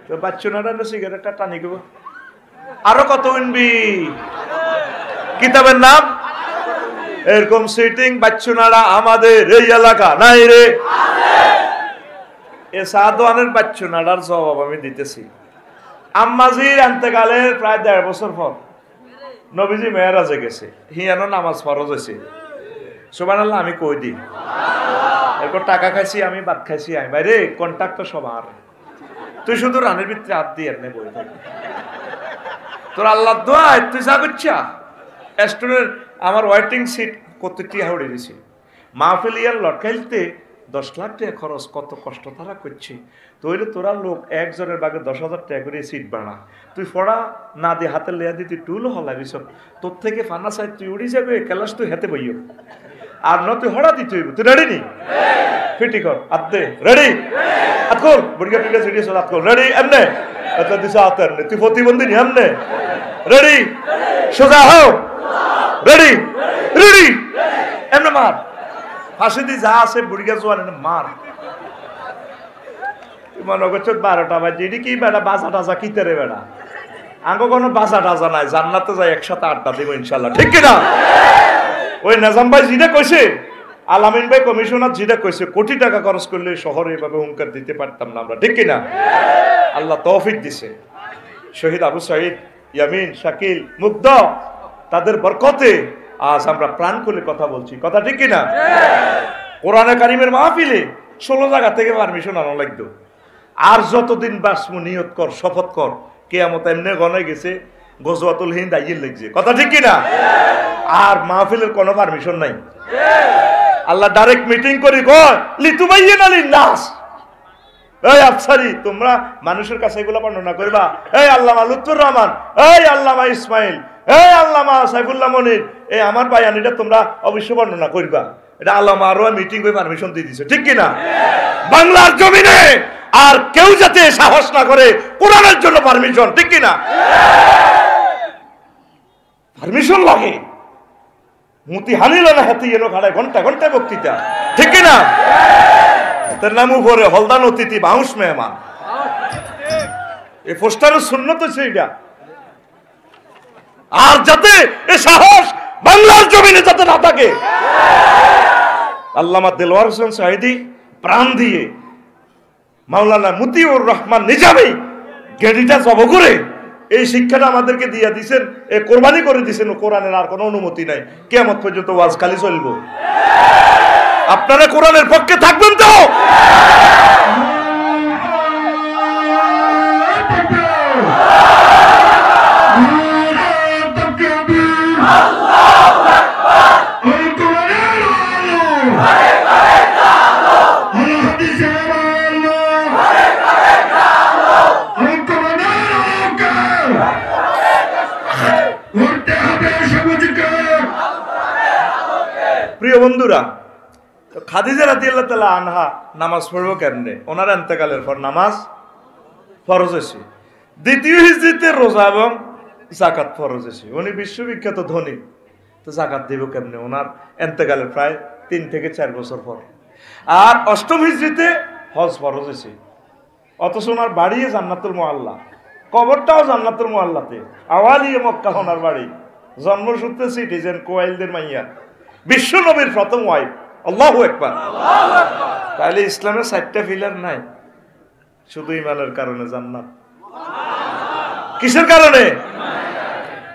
তো বাচ্চু নাড়া সিগারেটটা টানি দেবো আরো কত উনবি কিতাবের নাম এরকম সিটিং বাচ্চু নাড়া আমাদের এই এলাকা নাই রে এ সাদওয়ানের বাচ্চু নাড়ার জবাব আমি দিতেছি আম্মাজির এন্তেকালের প্রায় ১.৫ বছর পর নবীজি মেরাজে গেছে হিয়ানো নামাজ ফরজ হয়েছে সুবহানাল্লাহ আমি কই দিই এরপর টাকা খাইছি আমি ভাত খাইছি আমি ভাই রে কন্ট্যাক্ট তো সবার তুই শুধু রানের ভিতরে হাত দিয়ে এমনি বই থাকি তোর আল্লাহ দোয়া তুই যা করছা স্টুডেন্ট আমার ওয়েটিং সিট কত টিয়া উড়ে দিছি মাহফিল ইয়ার লটকাইতে 10 লাখ টাকা খরচ কত কষ্ট তারা করছে তৈলে তোরা লোক একজনের বাগে 10,000 টাকা করে সিট বানা তুই ফড়া না দিয়ে হাতে লেয়া দিয়ে তুই টুল হলাবি সব তোর থেকে ফানা সাইড তুই উড়ি যাবে ক্লাস তুই হাতে বইও আর ন তুই হড়া দিতে হইব তুই রেডি নি ফিটি কর আতে রেডি আতকল বড়িয়া টিকা সিডি সব আতকল রেডি এমনে এত দিশা আতের নে তুই প্রতিবন্ধী নি এমনে রেডি সোজা হও রেডি রেডি এমনে মার ফাঁসি দি যা আছে বুড়িয়া জোয়ান মার মনে করছো 12টা বাজে এটি কি বেড়া বাজা টাজা কিতে রে বেড়া আঙ্গো কোনো বাজা টাজা নাই জান্নাতে যাই একসাথে আড্ডা দেবো ইনশাল্লাহ ঠিক কিনা ওই নাজাম ভাই যেটা কইছে আলামিন ভাই কমিশনার যেটা কইছে কোটি টাকা খরচ করলে শহরে এভাবে হুঙ্কার দিতে পারতাম না আমরা ঠিক কিনা আল্লাহ তৌফিক দিছে শহীদ আবু সাইদ ইয়ামিন শাকিল মুগ্ধ তাদের বরকতে আজ আমরা প্রাণ খুলে কথা বলছি কথা ঠিক কিনা কোরআনে কারিমের মাহফিলে 16 জায়গা থেকে পারমিশন আনা লাগতো আর যতদিন বাসমু নিয়ত কর শপথ কর কিয়ামত এমনি গনে গেছে গজওয়াতুল হিন্দ আইয়ে লাগছে কথা ঠিক কিনা আর মাহফিলের কোনো পারমিশন নাই আল্লাহ ডাইরেক্ট মিটিং করি কয় লিতুবাইয়িন লিন-নাস এই আফসারি তোমরা মানুষের কাছে এগুলো বর্ণনা করবা এই আল্লামা লুৎফুর রহমান এই আল্লামা ইসমাইল এই আল্লামা সাইফুল্লাহ মনির এই আমার বায়ানিটা তোমরা অবশ্যই বর্ণনা করবা এটা আল্লামা আরো মিটিং করে পারমিশন দিয়ে দিছে ঠিক কিনা বাংলার জমিনে আর কেউ যাতে সাহস না করে কোরআনের জন্য পারমিশন ঠিক কিনা পারমিশন লাগে মুতি হানিল না হাতে এনো খাড়ায় ঘন্টা ঘন্টা বক্তৃতা ঠিক কিনা তার নাম উপরে হলদান অতিথি বাউস মেহমান এই পোস্টারের সুন্নত সেইটা আর যাতে এ সাহস বাংলার জমিনে যাতে না থাকে আল্লামা দেলওয়ার হোসেন সাঈদী প্রাণ দিয়ে মাওলানা মতিউর রহমান নিজামী গেডিটা জব করে এই শিক্ষাটা আমাদেরকে দিয়ে দিয়েছেন এ কোরবানি করে দিয়েছেন কোরআনের আর কোনো অনুমতি নাই কিয়ামত পর্যন্ত ওয়াজ খালি চলবো আপনারা কোরআনের পক্ষে থাকবেন তো প্রিয় বন্ধুরা খাদিজা রাদিয়াল্লাহু তাআলা আনহা নামাজ পড়বো কেমনে ওনার ইন্তেকালের পর নামাজ ফরজ হয়েছে দ্বিতীয় হিজরিতে রোজা এবং যাকাত ফরজ হয়েছে উনি বিশ্ববিখ্যাত ধনী তো যাকাত দেব কেমনে ওনার ইন্তেকালের প্রায় 3 থেকে 4 বছর পর আর অষ্টম হিজরিতে হজ ফরজ হয়েছে অথচ ওনার বাড়ি জান্নাতুল মুআল্লা কবরটাও জান্নাতুল মুআল্লাতে আওয়ালিয়ে মক্কা ওনার বাড়ি জন্মসূত্রে সিটিজেন কোয়াইলদের মাইয়া বিশ্ব নবীর প্রথম ওয়াইফ আল্লাহু আকবার তাহলে ইসলামের 4টা পিলার নাই শুধু ঈমানের কারণে জান্নাত কিসের কারণে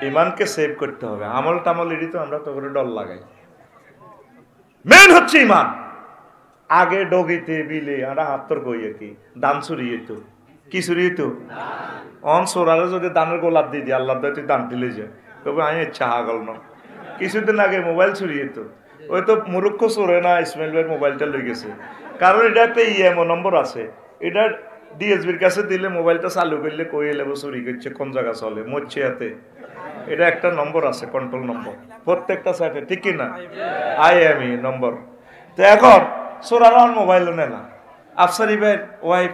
ঈমানকে সেভ করতে হবে আমল টামল এরই তো আমরা তো করে ডল লাগাই মেন হচ্ছে ঈমান আগে ডগিতে বিলে আড়া হাতর কইয়ে কি দান চুরিয়ে তো কি চুরিয়ে তো অন সোরারে যদি দানের গোলাপ দিয়ে দি আল্লাহ তুই দান দিলে যায় তবে আমি ইচ্ছা হাগল না কিছুদিন আগে মোবাইল চুরিয়ে তো ওই তো মুরুক্ষ চোরে না ইসমাইল ভাইয়ের মোবাইলটা লই গেছে কারণ এটা একটা ইএমও নম্বর আছে এটা ডিএসবির কাছে দিলে মোবাইলটা চালু করলে কই এলেবো চুরি করছে কোন জায়গা চলে মরছে হাতে এটা একটা নম্বর আছে কন্ট্রোল নম্বর প্রত্যেকটা সাইটে ঠিক কিনা আইএমই নম্বর তো এখন চোরারা মোবাইলও নেয় না আফসারি ভাইয়ের ওয়াইফ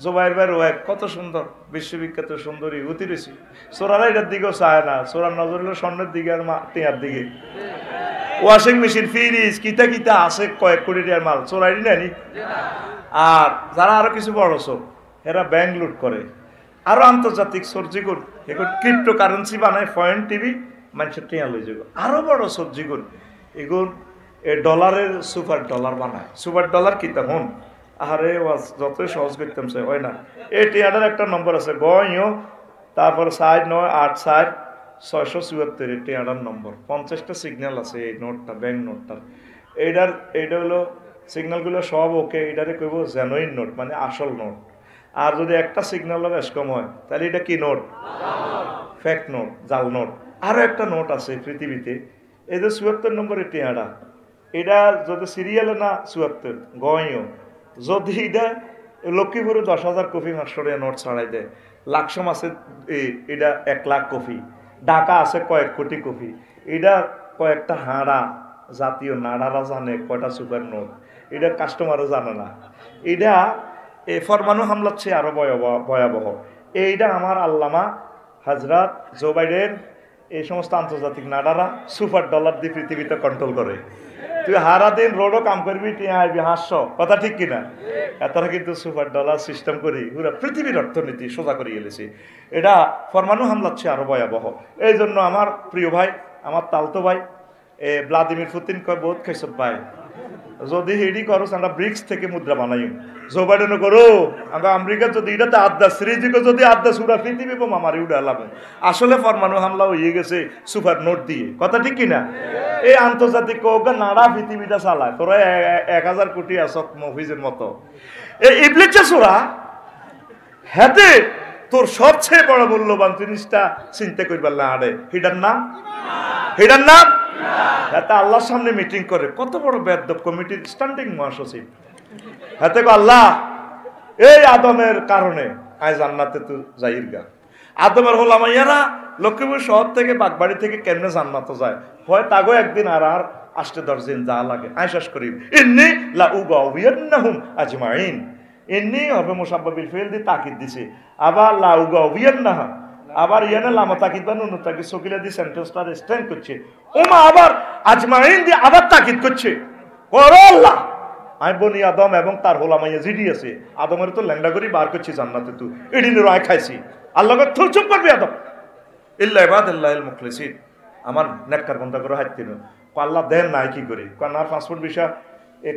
জোবাইর ভাইয়ের ওয়াইফ কত সুন্দর বিশ্ববিখ্যাত সুন্দরী অতি বেশি চোরারা এটার দিকেও চায় না চোরার নজর হলো স্বর্ণের দিকে আর টিয়ার দিকে ওয়াশিং মেশিন ফ্রিজ কিতা কিতা আছে কয়েক কোটি টাকার মাল চোরাই নেয়নি আর যারা আরো কিছু বড় চোর এরা ব্যাংক লুট করে আরো আন্তর্জাতিক সর্জিগুন এখন ক্রিপ্টোকারেন্সি বানায় ফরেন টিভি মানুষের টিয়া লই যাব আরো বড় সর্জিগুন এগুন ডলারের সুপার ডলার বানায় সুপার ডলার কি তখন আরে যতই সহজ করতাম সে হয় না এই টিয়াটার একটা নম্বর আছে গইও তারপর 7984674 এই টিয়াটার নম্বর 50টা সিগন্যাল আছে এই নোটটা ব্যাংক নোটটার এইটা হলো সিগন্যালগুলো সব ওকে এটারে কইব জেনুইন নোট মানে আসল নোট আর যদি একটা সিগন্যালও বেশ কম হয় তাহলে এটা কি নোট ফেক নোট জাল নোট আরো একটা নোট আছে পৃথিবীতে এই যে 74 নম্বরের টিয়াটা এটা যদি সিরিয়ালে না 74 গইও যদি এটা লক্ষ্মীপুরে 10,000 কপি 500 টাকা নোট ছাড়াই দেয় লাকসাম আছে এটা 1 লাখ কপি ঢাকা আছে কয়েক কোটি কপি এটা কয়েকটা হাড়া জাতীয় নাড়ারা জানে কয়টা সুপার নোট এটা কাস্টমারও জানে না এটা ফরমানু হামলার চেয়ে আরো ভয়াবহ এইটা আমার আল্লামা হযরত জো বাইডেন এই সমস্ত আন্তর্জাতিক নাড়ারা সুপার ডলার দিয়ে পৃথিবীতে কন্ট্রোল করে তুই হারা দিন রোডও কাম করবি তুই আইবি হাসছো কথা ঠিক কিনা এতটা কিন্তু সুপার ডলার সিস্টেম করি পুরো পৃথিবীর অর্থনীতি সোজা করে গেলেছি এটা ফরমানু হামলার চেয়ে আরো ভয়াবহ এই জন্য আমার প্রিয় ভাই আমার তালতো ভাই ভ্লাদিমির পুতিন কয় বহুত খাইছ ভাই যদি হেডি করো আমরা ব্রিক্স থেকে মুদ্রা বানাই জো বাইডেনও করো আমরা আমেরিকা যদি এটাতে আড্ডা শ্রীজিকে যদি আড্ডা সুরা পৃথিবী বোমা মারি উড়ালাম আসলে ফরমানু হামলা হয়ে গেছে সুপার নোট দিয়ে কথা ঠিক কিনা এই আন্তর্জাতিক নাড়া পৃথিবীটা চালায় তোরা 1000 কোটি আসত মফিজের মতো এই ইবলিচা সুরা হাতে তোর সবচেয়ে বড় মূল্যবান জিনিসটা চিন্তা করবার না আরে হিডার নাম হাতে আল্লাহর সামনে মিটিং করে কত বড় বেদব কমিটির স্ট্যান্ডিং মহাসচিব হাতে আল্লাহ এই আদমের কারণে আয় জান্নাতে তো যাইর গা আদমের হলাম ইয়ারা লক্ষ্মীপুর শহর থেকে বাগবাড়ি থেকে কেমনে জান্নাত যায় হয় তাগো একদিন আর 8-10 দিন যা লাগে আয় শেষ করি ইন্নী লা উগাউবিয়ান্নাহুম আজমাইন ইন্নী হবে মুসাব্বাবিল ফিল দি তাকিদ দিছে আবার লা উগাউবিয়ান্নাহা আবার ইয়ানে লামা তাকিদ বা নুন তাকিদ সকিলা দি সেন্টেন্সটা স্ট্যান্ড করছে ওমা আবার আজমাইন দি আবার তাকিদ করছে করো আল্লাহ আই বনি আদম এবং তার হোলামাইয়া জিডি আছে আদমের তো ল্যাংডা করি বার করছি জান্নাতে তুই এডিনের আয় খাইছি আল্লাহকে থুল চুপ করবি আদম ইল্লা ইবাদাল্লাহিল মুখলিসিন আমার নেককার বন্ধা করে হাইতে না আল্লাহ দেন নাই কি করি কারণ আর পাসপোর্ট ভিসা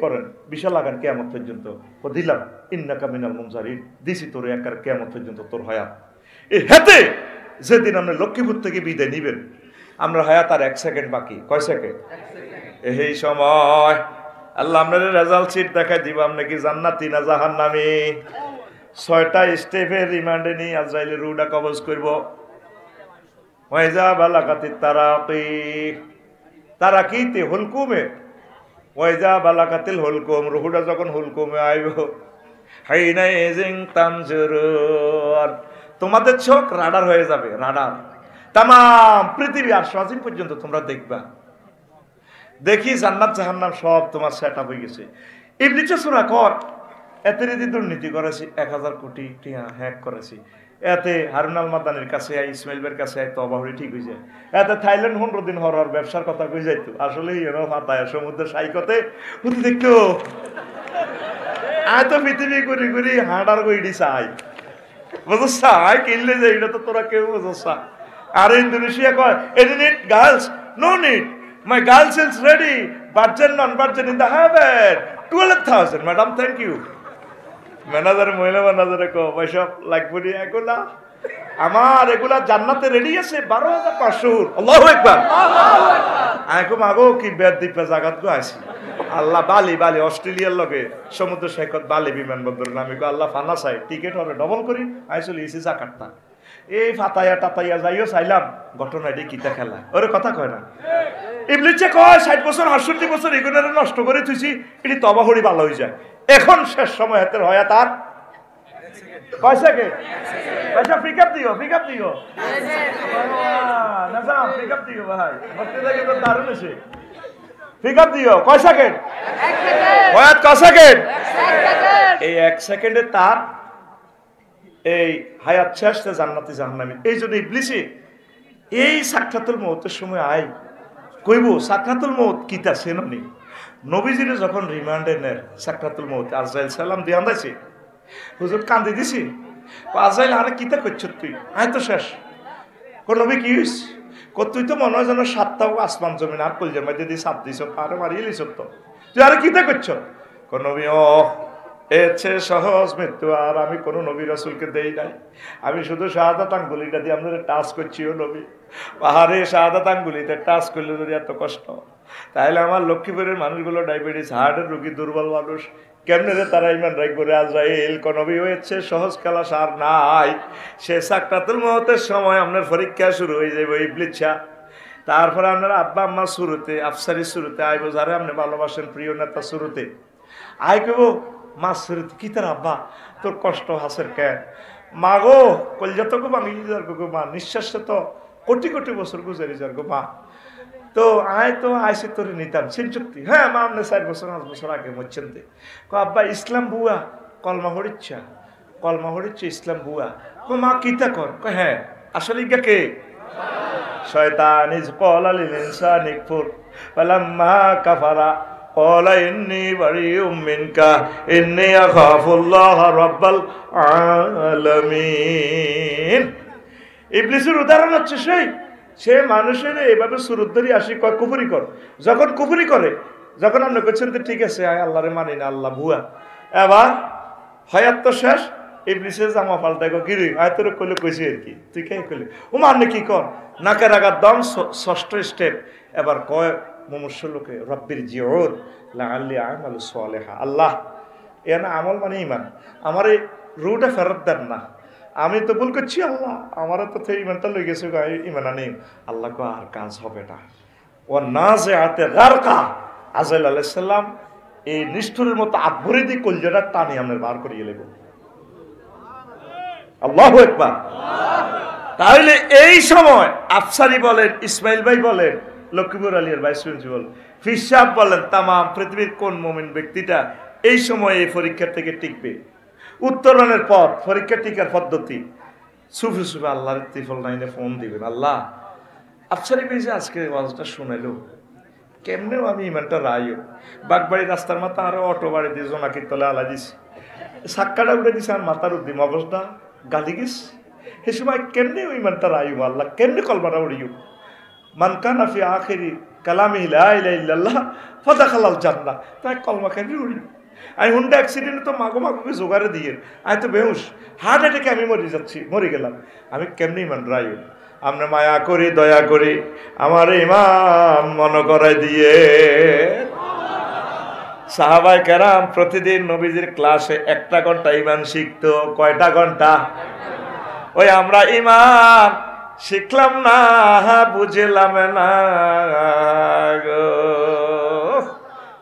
করেন ভিসা লাগান কিয়ামত পর্যন্ত ও দিলাম ইন্নাকা মিনাল মুনজারিন দিছি তোর একার কিয়ামত পর্যন্ত তোর হায়াত এই হেতে যেদিন আপনি লক্ষ্মীপুর থেকে বিদায় নিবেন আমরা হায়াত আর 1 সেকেন্ড বাকি কয় সেকেন্ড এই সময় আল্লাহ আপনাদের রেজাল্ট শিট দেখাই দিব আপনি কি জান্নাতি না জাহান্নামী 6টা স্টেপের রিমান্ডে নিয়ে আজরাইলের রুহটা কবজ করব ওয়াইজা বালাকাতিত তারাকিতে হুলকুমে ওয়াইজা বালাকাতিল হুলকুম রুহটা যখন হুলকুমে আইব হাইনা এজিং তানজুরুন তোমাদের চোখ রাডার হয়ে যাবে রাডার তাম পৃথিবী আর সাজিম পর্যন্ত তোমরা দেখবা দেখি জান্নাত জাহান্নাম সব তোমার সেটআপ হয়ে গেছে ইবলিস সূরা কর এতে রীতি দুর্নীতি করেছি 1000 কোটি টাকা হ্যাক করেছি এতে হারুন আল মাদানির কাছে ইসমাইল বের কাছে তওবা হয়ে ঠিক হয়ে যায় এতে থাইল্যান্ড 15 দিন হরর ব্যবসার কথা কই যাইতো আসলে ইনো ফাতায় সমুদ্রের সাইকতে উঠে দেখতো আয় তো পৃথিবী ঘুরি ঘুরি হাঁটার কইডি চাই বুঝছ আয় কিনলে যে এটা তো তোরা কেউ বুঝছ আর ইন্দোনেশিয়া কয় any need girls no need My girl is ready, virgin, non-virgin in the heaven. 12,000, madam, thank you. Manager, মহিলা ম্যানেজারে কো বৈশাখ লাগবে নি এগুলা আমার এগুলা জান্নাতে রেডি আছে 12,500 আল্লাহু আকবার আইকো মাগো কি বেদ দ্বীপে জাগাত গো আইছি আল্লাহ বালি অস্ট্রেলিয়ার লগে সমুদ্র সৈকত বালি বিমানবন্দর নামে গো আল্লাহ ফানা চাই টিকেট হবে ডবল করি আইসলি ইসি জাকাতটা এই ফাতায়া টাতাইয়া যাইও চাইলাম ঘটনা এটি কিতা খেলা ওরে কথা কয় না ইবলিসে কয় 60 বছর 68 বছর এগুলোরে নষ্ট করে তুইছি এটি তবা হরি ভালো হয়ে যায় এখন শেষ সময় হাতের হয় তার কয়সা কে পয়সা পিক আপ দিও নাজাম পিক আপ দিও ভাই বলতে লাগে তো দারুণ আছে পিক আপ দিও কয় সেকেন্ড 1 সেকেন্ড হয় কয় সেকেন্ড 1 সেকেন্ড এই 1 সেকেন্ডে তার এই হায়াত শেষে জান্নাতি জাহান্নামী এই জন্য ইবলিসে এই সাক্ষাতুল মওতের সময় আই কইব সাক্ষাতুল মওত কিতা চেননি নবীজিরে যখন রিমান্ডে নেয় সাক্ষাতুল মওত আজরাইল সালাম দিয়ে আন্দাইছে হুজুর কান্দি দিছি আজাইল আরে কিতা করছ তুই আয় তো শেষ কোন নবী কি হইছে তুই তো মনে হয় যেন 7টা আসমান জমিন আর কলজের মধ্যে দিয়ে চাপ দিছ পারে মারিয়ে লিছ তো তুই আরে কিতা করছ কোন নবী এর চেয়ে সহজ মৃত্যু আর আমি কোনো নবী রাসূলকে দেই নাই আমি শুধু শাহাদাত আঙ্গুলিটা দিয়ে আপনাদের টাচ করছি ও নবী পাহাড়ে শাহাদাত আঙ্গুলিতে টাচ করলে যদি এত কষ্ট তাহলে আমার লক্ষ্মীপুরের মানুষগুলো ডায়াবেটিস হার্টের রোগী দুর্বল মানুষ কেমনে রে তারা ইমান রাখবো রে আজরাইল কোন নবী হয়েছে সহজ খেলা সার নাই সে সাকরাতুল মউতের সময় আপনার পরীক্ষা শুরু হয়ে যাবে ইবলিসা তারপরে আপনার আব্বা আম্মা শুরুতে আফসারি শুরুতে আইব যারা আপনি ভালোবাসেন প্রিয় নেতা শুরুতে আই কব মা শুরুতে কি তার আব্বা তোর কষ্ট হাসের কেন মা গো কলজাত গো ভাঙি যার গো মা নিঃশ্বাসে তো কোটি কোটি বছর গুজারি যার গো মা তো আয় তো আইসে তোরে নিতাম সিনচুক্তি হ্যাঁ মা আপনি 4 বছর 5 বছর আগে মরছেন কো আব্বা ইসলাম বুয়া কলমা হরিচ্ছা ইসলাম বুয়া কো মা কিতা কর কো হ্যাঁ আসলে ইগা কে শয়তান ইজ ক্বালা লিল ইনসানি কুফর ফালাম্মা কাফারা ক্বালা ইন্নী বারিউম মিনকা ইন্নী আখাফুল্লাহ রাব্বাল আলামিন ইবলিসের উদাহরণ হচ্ছে সে মানুষের এভাবে সুরত ধরে আসি কুফরি কর যখন কুফরি করে যখন আপনি করছেন তো ঠিক আছে আল্লাহরে মানি না আল্লাহ ভুয়া এবার হায়াত তো শেষ ইবলিসের জামা পাল্টাই গো গিরি আয় তোর কইলে কইছি আর কি তুই কে কইলে ও মানে কি কর নাকের আগার দম 6ষ্ঠ স্টেপ এবার কয় মুমূর্ষু লোকে রব্বির জিউর লাআল্লি আমালু সালিহা আল্লাহ এনা আমল মানে ঈমান আমার এই রুটা ফেরত দেন না আমি তো ভুল করছি আল্লাহ আমারও তো ইমানটা লই গেছে ইমান নেই আল্লাহ কো আর কাজ হবে না ও নাজিআতে গারকা আজাইল আলাইহিস সালাম এই নিষ্ঠুরের মতো আভরি দি কলজাটা টানি আমাদের বার করিয়ে লেব আল্লাহু আকবার তাহলে এই সময় আফসারি বলেন ইসমাইল ভাই বলেন লক্ষ্মীপুর আলিয়ার ভাইস প্রিন্সিপাল ফিসাব বলেন তাম পৃথিবীর কোন মুমিন ব্যক্তিটা এই সময় এই পরীক্ষা থেকে টিকবে উত্তরণের পর পরীক্ষা টিকার পদ্ধতি সুফি আল্লাহর ত্রিফল নাইনে ফোন দিবেন আল্লাহ আফসারি ভাই যে আজকে ওয়াজটা শুনাইলো কেমনেও আমি ইমানটা রাইও বাগবাড়ি রাস্তার মাথা আরো অটো বাড়ি দিয়ে জোনাকির তলে আলা দিছি সাক্কাটা উঠে দিছে আর মাথার উদ্দি মগজটা গালি গেছ সে সময় কেমনে ইমানটা রাইও আল্লাহ কেমনে কলমাটা উড়িও মান কানা ফি আখিরি কালামি লা ইলাহা ইল্লাল্লাহ ফাদাখালাল জান্নাহ তাই কলমা কেমনে উড়ি আমি হুন্ডা অ্যাক্সিডেন্টে তো মাগোকে জোগাড়ে দিয়ে আমি তো বেহুশ হার্ট অ্যাটাকে আমি মরে গেলাম আমি কেমনি ইমান রাই আমরা মায়া করি দয়া করি আমার ইমাম মনে করাই দিয়ে সাহাবায়ে কেরাম প্রতিদিন নবীজির ক্লাসে 1টা ঘন্টা ইমান শিখতো কয়টা ঘন্টা ওই আমরা ইমান শিখলাম না বুঝলাম না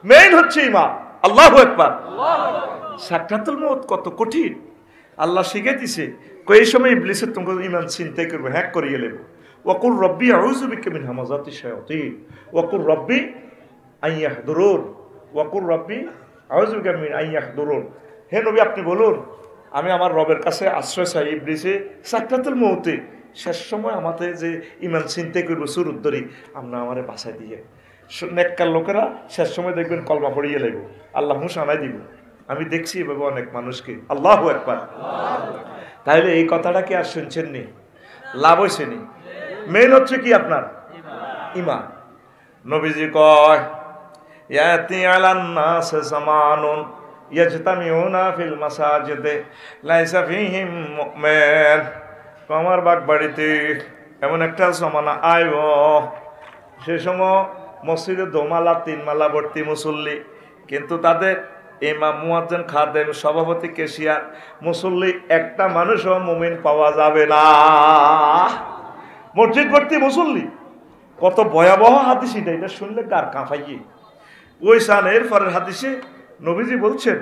মেইন হচ্ছে ইমান আল্লাহু আকবার সাকরাতুল মউত কত কঠিন আল্লাহ শিখে দিছে কই সময় ইবলিসের তোমাকে ঈমান চিন্তাই করবে হ্যাক করিয়ে নেব ওয়াকুর রব্বি আউযু বিকা মিন হামাযাতি শায়াতিন ওয়াকুর রব্বি আইয়াহদুরুন ওয়াকুর রব্বি আউযু বিকা মিন আইয়াহদুরুন হে নবী আপনি বলুন আমি আমার রবের কাছে আশ্রয় চাই ইবলিসে সাকরাতুল মউতে শেষ সময় আমাদের যে ঈমান চিন্তাই করব সুরত ধরি আমরা আমারে বাঁচাই দিয়ে নেককার লোকেরা শেষ সময় দেখবেন কলমা পড়িয়ে লাগবে আল্লাহ মুসানাই দিব আমি দেখছি এভাবে অনেক মানুষকে আল্লাহু আকবার তাহলে এই কথাটা কি আর শুনছেন নি লাভ হয়েছে নি মেইন হচ্ছে কি আপনার ঈমান নবীজি কয় ইয়াতি আলান নাস জামানুন ইয়াজতামিউনা ফিল মাসাজিদে লাইসা ফিহিম মুমিন আমার বাগবাড়িতে এমন একটা জমানা আইব সে সময় মসজিদে 2 মালা 3 মালা ভর্তি মুসল্লি কিন্তু তাদের ইমাম মুয়াজ্জিন খাদেম সভাপতি কেশিয়ার মুসল্লি একটা মানুষও মুমিন পাওয়া যাবে না মসজিদ ভর্তি মুসল্লি কত ভয়াবহ হাদিস এটা শুনলে গার কাঁপাইয়ে ওই সানের পরের হাদিসে নবীজি বলছেন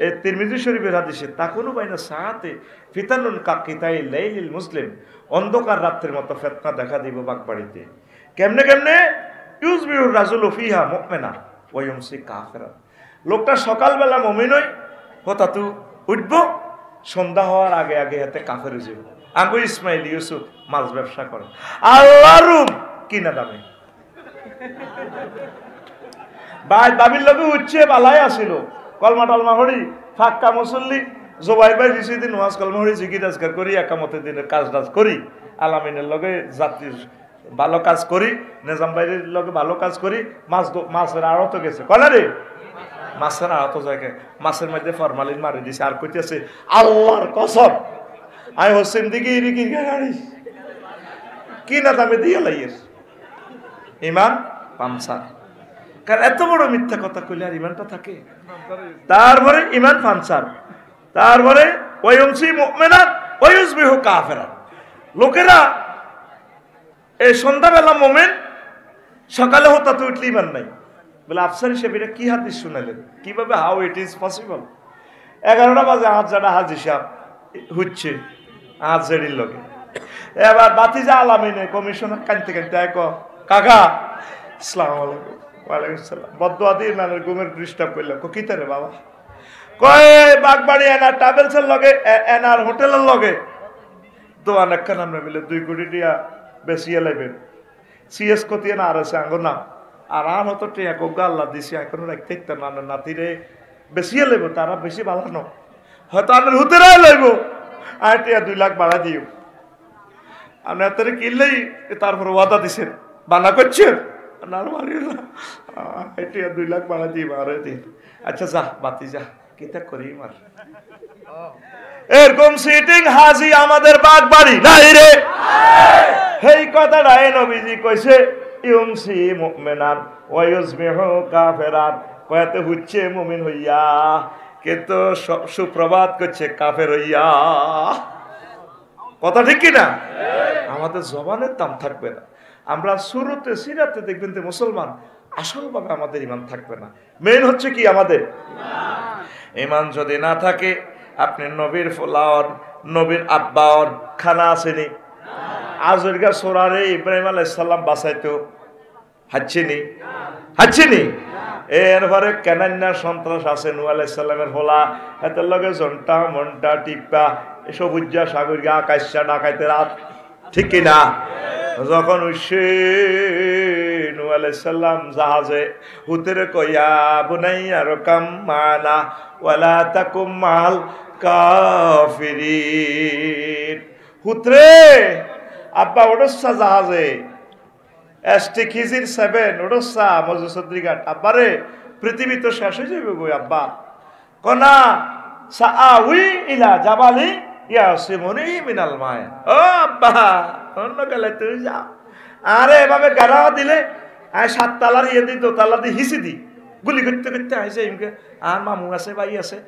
এই তিরমিজি শরীফের হাদিসে তাকুনু বাইনা সাআতে ফিতানুন কাকিতাই লাইলিল মুসলিম অন্ধকার রাতের মতো ফিতনা দেখা দিব বাগবাড়িতে কেমনে কেমনে ইউজবিউর রাজুলু ফিহা মুমিনা ওয়া ইউমসি কাফিরা লোকটা সকালবেলা মুমিন হই হঠাৎ উঠবো সন্ধ্যা হওয়ার আগে আগে হাতে কাফের হয়ে যাবে আঙ্গু ইসমাইল ইউসুফ মাছ ব্যবসা করে আল্লাহর রুম কিনা দামে বাবির লগে উঠছে বালাই আসিল কলমা টলমা হরি ফাক্কা মুসল্লি জোবাইর ভাই দিন ওয়াজ কলম হরি জিকির আজকার করি একামতে দিনের কাজ টাজ করি আলামিনের লগে যাত্রীর ভালো কাজ করি নিজাম ভাইয়ের লগে ভালো কাজ করি মাছের আড়ত গেছে কলা রে মাছের আড়ত জায়গায় মাছের মধ্যে ফরমালিন মারি দিছে আর কইতেছে আল্লাহর কসম আমি হোসেন দিকে ইরিকির গাড়ি কি না দামে দিয়ে লাইয়ের ইমান পামসার কারণ এত বড় মিথ্যা কথা কইলে আর ইমানটা থাকে তারপরে ইমান পামসার তারপরে ওয়ায়ুমসি মুমিনান ওয়ায়ুসবিহু কাফিরা লোকেরা এই সন্ধ্যাবেলা মুমিন সকালে হঠাৎ উঠলে ইমান নাই বলে আফসার হিসেবে এটা কি হাদিস শুনালেন কিভাবে হাউ ইট ইজ পসিবল 11টা বাজে হাজারা হাজি সাহেব হচ্ছে হাজারির লগে এবার বাতিজা আলামিনে কমিশনার কানতে কানতে এক কাকা আসসালামু আলাইকুম ওয়ালাইকুম আসসালাম বদদুয়া দিয়ে মানে ঘুমের ডিস্টার্ব করলাম কি তারে বাবা কয় বাগবাড়ি এনার ট্রাভেলসের লগে এনার হোটেলের লগে দোয়ান একখান আমরা মিলে 2 কোটি টাকা বেশি লাইবেন সিএস কতি না আর আছে আঙ্গ না আর আর হতো টিয়া কোগা আল্লাহ দিছি এখন রাখতে না নাতিরে বেশি লাইব তারা বেশি ভালো ন হয়তো আপনার হুতেরা লাইব আর টিয়া 2 লাখ বাড়া দিও আপনি এত কিনলেই তারপর ওয়াদা দিছেন বানা করছেন না মারি না টিয়া 2 লাখ বাড়া দিই আরে দিন আচ্ছা যা বাতি যা কিতা করি মার এরকম সিটিং হাজি আমাদের বাগবাড়ি নাই রে এই কথাটা এই নবীজি কইছে ইউমসি মুমিনান ওয়া ইউসবিহু কাফিরান কয়তে হচ্ছে মুমিন হইয়া কিন্তু সুপ্রভাত করছে কাফের হইয়া কথা ঠিক কি না আমাদের জবানের দাম থাকবে না আমরা শুরুতে সিরাতে দেখবেন যে মুসলমান আসলভাবে আমাদের ঈমান থাকবে না মেইন হচ্ছে কি আমাদের ঈমান যদি না থাকে আপনি নবীর ফুলাওয়ার নবীর আব্বাওয়ার খানা আসেনি আজরগা সোরারে ইব্রাহিম আলাইহিস সালাম বাঁচাইতো হাচ্ছিনি এরপরে কেনান্না সন্ত্রাস আছে নূহ আলাইহিস সালামের হোলা এতের লগে জন্টা মন্টা টিপা সবুজা সাগরিয়া আকাশা ডাকাইতে রাত ঠিক কিনা যখন উঠছে নূহ আলাইহিস সালাম জাহাজে হুতেরে কইয়া বুনাইয়া রকাম মানা ওয়ালা তাকুম মাল কাফিরিন হুতরে আব্বা ওড়সা জাহাজে এসটি খিজির 7 ওড়সা মজুসদ্রিঘাট আব্বারে পৃথিবী তো শেষ হয়ে যাবে গো আব্বা কনা সাআউই ইলা জাবালি ইয়াসিমুনি মিনাল মায় ও আব্বা অন্য গেলে তুই যা আরে এভাবে গাড়া দিলে আয় 7 তালার দিত তালা দি হিসি দি গুলি করতে করতে আইছে ইমকে আর মামু আছে ভাই আছে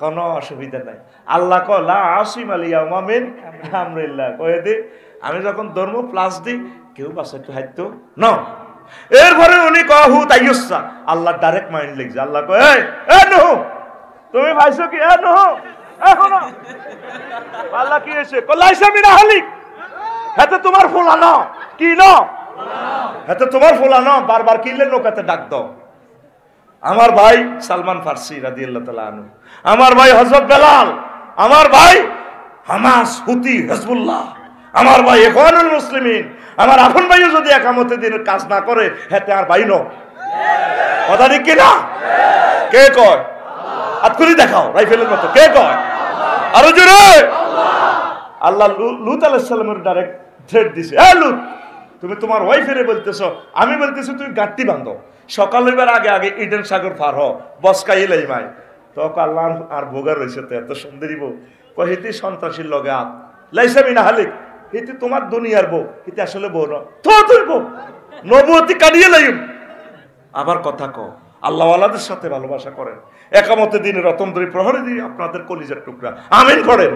কোনো অসুবিধা নাই আল্লাহ কলা আসিম আলিয়া মামিন আমরিল্লাহ কয়ে দি আমি যখন ধর্ম প্লাস দিই কেউ বাসাইতো হাইতো ন এরপরে উনি কহু তাইয়ুসা আল্লাহ ডাইরেক্ট মাইন্ড লিখছে আল্লাহ কয় এ নহু তুমি ভাইছো কি এ নহু এখন আল্লাহ কি হইছে কলাইসা মিনা হালিক হাতে তোমার ফুলানো কি ন হাতে তোমার ফুলানো বারবার কিলে নৌকাতে ডাক দাও আমার ভাই সালমান ফারসি রাদিয়াল্লাহু তাআলা আনহু আমার ভাই হযরত বেলাল আমার ভাই হামাস হুতি হিজবুল্লাহ আমার ভাই ইখওয়ানুল মুসলিমিন আমার আপন ভাইও যদি একামতে দিনের কাজ না করে হেতে আর ভাই ন কথা ঠিক কি না কে কয় হাত করে দেখাও রাইফেলের মতো কে কয় আর জোরে আল্লাহ লূত আলাইহিস সালামের ডাইরেক্ট থ্রেট দিছে এ লূত তুমি তোমার ওয়াইফেরে বলতেছো আমি বলতেছি তুমি গাঁটটি বাঁধো সকাল হইবার আগে আগে ইডেন সাগর পার হ বসকাই লাইমাই তো আল্লাহ আর ভোগার রয়েছে তো এত সুন্দরী বউ কহিতি সন্ত্রাসীর লগে আপ লাইসা মিনা হালিক হিতি তোমার দুনিয়ার বউ হিতি আসলে বউ না তো তুই বউ নবুয়তি কাটিয়ে লাইম আবার কথা কও আল্লাহওয়ালাদের সাথে ভালোবাসা করেন একামতে দিনে রতনদ্রী প্রহরে দিয়ে আপনাদের কলিজার টুকরা আমিন করেন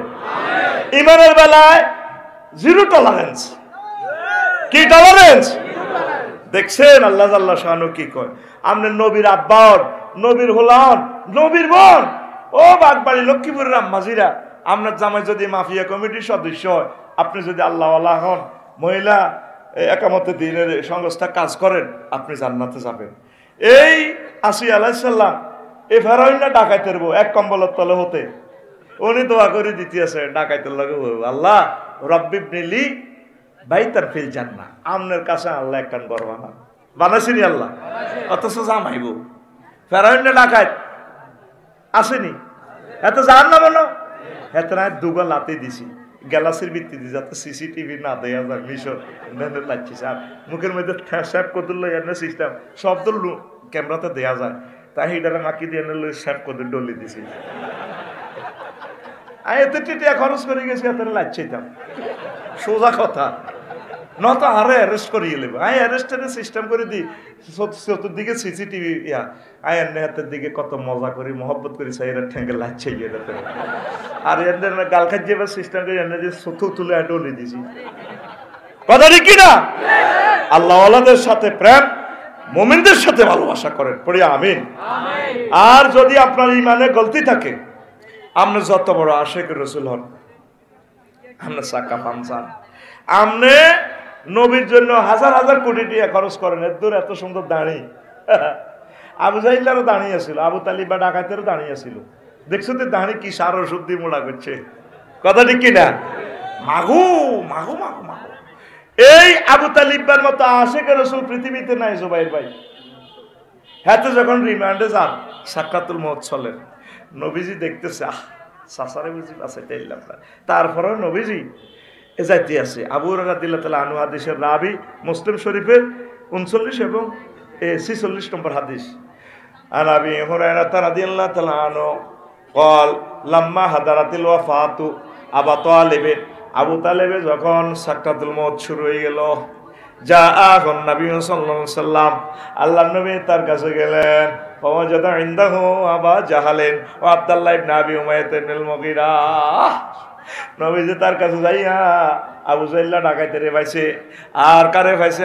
ঈমানের বেলায় জিরো টলারেন্স কি টলারেন্স দেখছেন আল্লাহ জাল্লা শানু কি কয় আপনি নবীর আব্বাওর নবীর হোলান নবীর বোন ও বাগবাড়ি লক্ষ্মীপুরের আম্মাজিরা আপনার জামাই যদি মাফিয়া কমিটির সদস্য হয় আপনি যদি আল্লাহওয়ালা হন মহিলা একামতে দিনের সংস্থা কাজ করেন আপনি জান্নাতে যাবেন এই আসিয়া আলাইহিস সালাম এই ফেরাউন ডাকাইতের বউ এক কম্বলের তলে হতে উনি দোয়া করে দিতেছে ডাকাইতের লগে আল্লাহ রব্বিবনিলি বাইতার ফিল জান্নাহ আমনের কাছে আল্লাহ একখান ঘর বানান বানাইছেনি আল্লাহ অথচ জামাইবো ফেরাউন ডাকাইত আসেনি এত জান না বলো হেতরা দুগা লাতে দিছি গ্যালাসির ভিত্তিতে যাতে সিসিটিভি না দেয়া যায় মিশর লাগছিস আর মুখের মধ্যে স্যাপ কদুল এনে সিস্টেম শব্দ ক্যামেরাতে দেয়া যায় তাই এটারে মাকি দিয়ে এনে স্যাপ কদুল ডলি দিছি এতে টিটিয়া খরচ করে গেছি এত লাগছিতাম সোজা কথা নত আরে অ্যারেস্ট করিয়ে নেব অ্যারেস্টের সিস্টেম করে দিই চতুর্দিকে সিসিটিভি ইয়া এনে হাতের দিকে কত মজা করি মহব্বত করি সাইরা ঠেঙ্গে লাগছে এটাতে আর এদের গাল খাচ্ছে এবার সিস্টেম করে এনে যে চতু তুলে ডলে দিছি কথা ঠিক কিনা আল্লাহওয়ালাদের সাথে প্রেম মুমিনদের সাথে ভালোবাসা করেন পড়ি আমিন আর যদি আপনার ইমানে গলতি থাকে আপনি যত বড় আশিক রাসূল হন আপনি সাকা পানসান আপনি নবীর জন্য হাজার হাজার কোটি টাকা খরচ করেন এর দূর এত সুন্দর দাঁড়ি আবু জাহিলেরও দাঁড়িয়ে ছিল আবু তালিব বা ডাকাতেরও দাঁড়িয়ে ছিল দেখছো তো দাঁড়ি কি সার ওষুধ দিয়ে মোড়া করছে কথা ঠিক কিনা মাগু মাগু মাগু মাগু এই আবু তালিবের মতো আশিক রাসূল পৃথিবীতে নাই জুবাইর ভাই হাতে যখন রিমান্ডে যান সাক্কাতুল মউত চলেন নবীজি দেখতেছে সাসারে বুঝি আছে তেইলাম না তারপরেও নবীজি যাইতে আছে আবু হুরায়রা রাদিয়াল্লাহু তাআলা আনহু হাদিসের রাবি মুসলিম শরীফের 39 এবং 46 নম্বর হাদিস আর আবি হুরায়রা রাদিয়াল্লাহু তাআলা আনহু قال لما حضرت الوفاه আবু তালিব আবু তালেবে যখন সাক্কাতুল মউত শুরু হয়ে গেল যা আখন নবী সাল্লাল্লাহু আলাইহি সাল্লাম আল্লাহর নবী তার কাছে গেলেন ফাওয়াজাদা ইনদাহু আবা জাহালেন ও আব্দুল্লাহ ইবনে আবি উমাইয়া ইবনুল মুগীরা নবীজি তার কাছে যাইয়া আবু জাহল ডাকাইতে পাইছে আর কারে পাইছে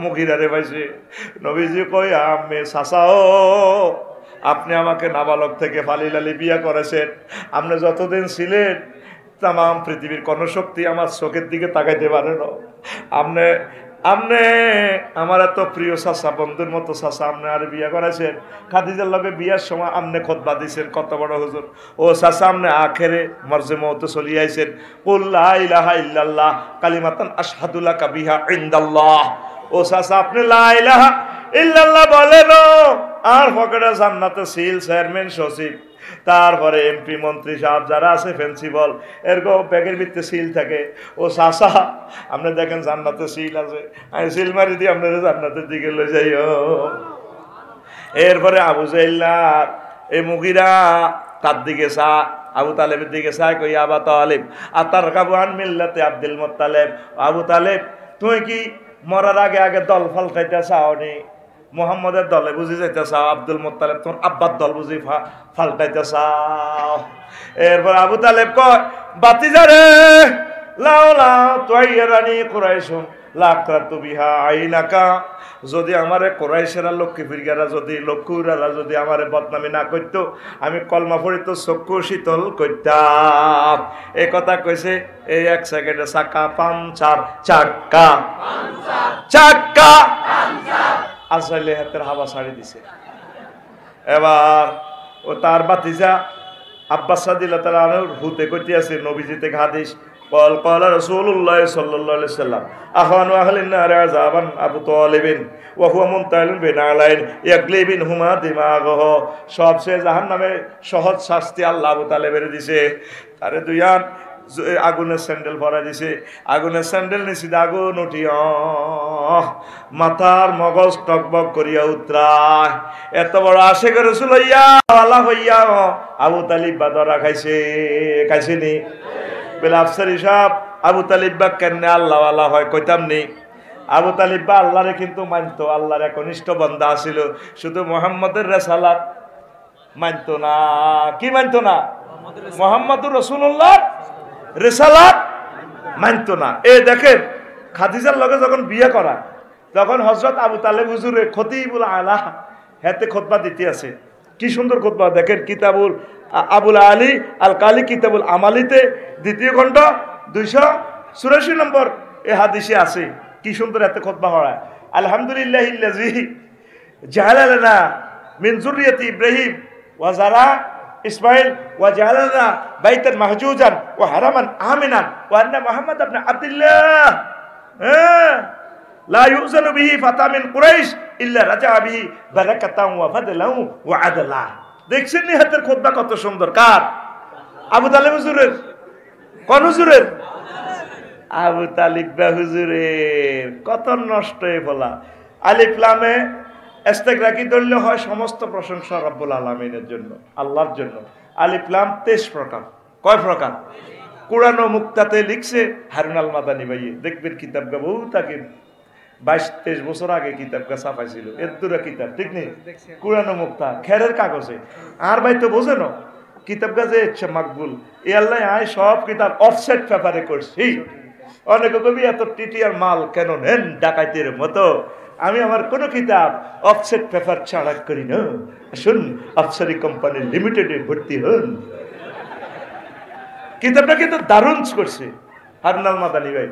মুগীরা রে পাইছে নবীজি কই আম্মে সাসাও আপনি আমাকে নাবালক থেকে ফালিলালি বিয়া করেছেন আপনি যতদিন ছিলেন তাম পৃথিবীর কোন শক্তি আমার চোখের দিকে তাকাইতে পারে না আপনি আপনি আমার এত প্রিয় চাচা বন্ধুর মতো চাচা আপনি আর বিয়া করেছেন খাদিজার লগে বিয়ার সময় আপনি খুতবা দিয়েছেন কত বড় হুজুর ও চাচা আপনি আখেরে মরজে মওত চলি আইছেন কুল লা ইলাহা ইল্লাল্লাহ কালিমাতান আশহাদু লাকা বিহা ইনদাল্লাহ ও চাচা আপনি লা ইলাহা ইল্লাল্লাহ বলেন আর পকেটে জান্নাতে সিল চেয়ারম্যান সচিব তারপরে এমপি মন্ত্রী সাহেব যারা আছে প্রিন্সিপাল এরকম ব্যাগের ভিতরে সিল থাকে ও চাচা আপনি দেখেন জান্নাতে সিল আছে আমি সিল মারি দিয়ে আপনারা জান্নাতের দিকে লয়ে যাইও এরপরে আবু জাহল এই মুগীরা তার দিকে চা আবু তালেবের দিকে চাই কই আবা তালেব আতার কাবুয়ান মিল্লাতে আব্দুল মুত্তালিব আবু তালেব তুই কি মরার আগে আগে দল ফালতাইতে চাওনি মুহাম্মদের দলে বুঝি যাইতে চাও আব্দুল মুত্তালিব তোর আব্বার দল বুঝি ফালটাইতে চাও এরপর আবু তালেব কয় বাতিজা রে লাও লাও তুয়াইরানি কুরাইশুন লাকরাতু বিহা আইনাকা যদি আমারে কুরাইশেরা লক্ষ্মী ফিরগারা যদি লক্ষ্মীরা যদি আমারে বদনামি না করতো আমি কলমা পড়ি তো চক্ষু শীতল করতাম এই কথা কইছে এই এক সেকেন্ডে চাকা পাঞ্চার চাক্কা চাক্কা আসলে হাতের হাওয়া ছাড়ি দিছে এবার ও তার বাতিজা আব্বাস রাদিয়াল্লাহু তাআলা আনহু হুতে কইতে আছে নবীজি থেকে হাদিস قال قال رسول الله صلى الله عليه وسلم اخوان اهل النار عذابا ابو طالب وهو منتهل بين علين يغلي بينهما دماغه সবচেয়ে জাহান্নামে সহজ শাস্তি আল্লাহ আবু তালেবের দিয়েছে আরে দুইয়ান আগুনের স্যান্ডেল ভরা দিছে আগুনের স্যান্ডেল নিচে আগুন উঠিয়া মাথার মগজ টকবক করিয়া উতরায় এত বড় আশিক রাসূল হইয়া আল্লাহ হইয়া আবু তালিব বাদরা খাইছেনি বেলা আফসারি সাহেব আবু তালিব বা কেন আল্লাহ আল্লাহ হয় কইতাম নি আবু তালিব বা আল্লাহরে কিন্তু মানতো আল্লাহর একনিষ্ঠ বান্দা ছিল শুধু মুহাম্মদের রিসালাত মানতো না কি মানতো না মুহাম্মদুর রাসূলুল্লাহ রিসালাত মানতো না এই দেখেন খাদিজার লগে যখন বিয়ে করা তখন হযরত আবু তালেব হুজুরে খতিবুল আলা হাতে খুতবা দিতে আছে কি সুন্দর খুতবা দেখেন কিতাবুল আবুল আলী আল কালি কিতাবুল আমালিতে দ্বিতীয় খণ্ড 284 নম্বর এই হাদিসে আছে কি সুন্দর এত খুতবা হয় আলহামদুলিল্লাহিল্লাযী জাআলা লানা মিন যুররিয়াতি ইব্রাহিম ওয়া যারা ইসমাইল ওয়া জাআলানা বাইতান মাহজুজান ওয়া হারামান আমিনান ওয়া আন্না মুহাম্মদ ইবনে আব্দুল্লাহ লা ইউযানু বিহি ফাতা মিন কুরাইশ ইল্লা রাজা বিহি বারাকাতান ওয়া ফাদলাহু ওয়া আদলা দেখছেন নি হাতের খুতবা কত সুন্দর কার আবু তালেব হুজুরের, কোন হুজুরের? আবু তালিব হুজুরের। কত নষ্ট হয়ে বলা। আলিফ লামে ইস্তেগরাকি ধরলে হয় সমস্ত প্রশংসা রব্বুল আলামিনের জন্য, আল্লাহর জন্য। আলিফ লাম 23 প্রকার। কয় প্রকার? কুরআন ও মুক্তাতে লিখছে হারুন আল মাদানী ভাইয়ে, দেখবেন কিতাব গা বহু তাকে 22-23 বছর আগে কিতাব গা ছাপাইছিল, এর দূরে কিতাব, ঠিক নেই? কুরআন ও মুক্তা খেরের কাগজে। আর ভাই তো বোঝে না কিতাব গা যে ইচ্ছে মাকবুল, এ আল্লাহ আয় সব কিতাব অফসেট পেপারে করছি। অনেকে কবি এত টিটিয়ার মাল কেন নেন ডাকাইতের মতো? আমি আমার কোন কিতাব অফসেট পেপার ছাড়া করি না। শুন, আফসারি কোম্পানি লিমিটেডে ভর্তি হন। কিতাবটা কিন্তু দারুণ করছে হারুন আল মাদানী ভাই,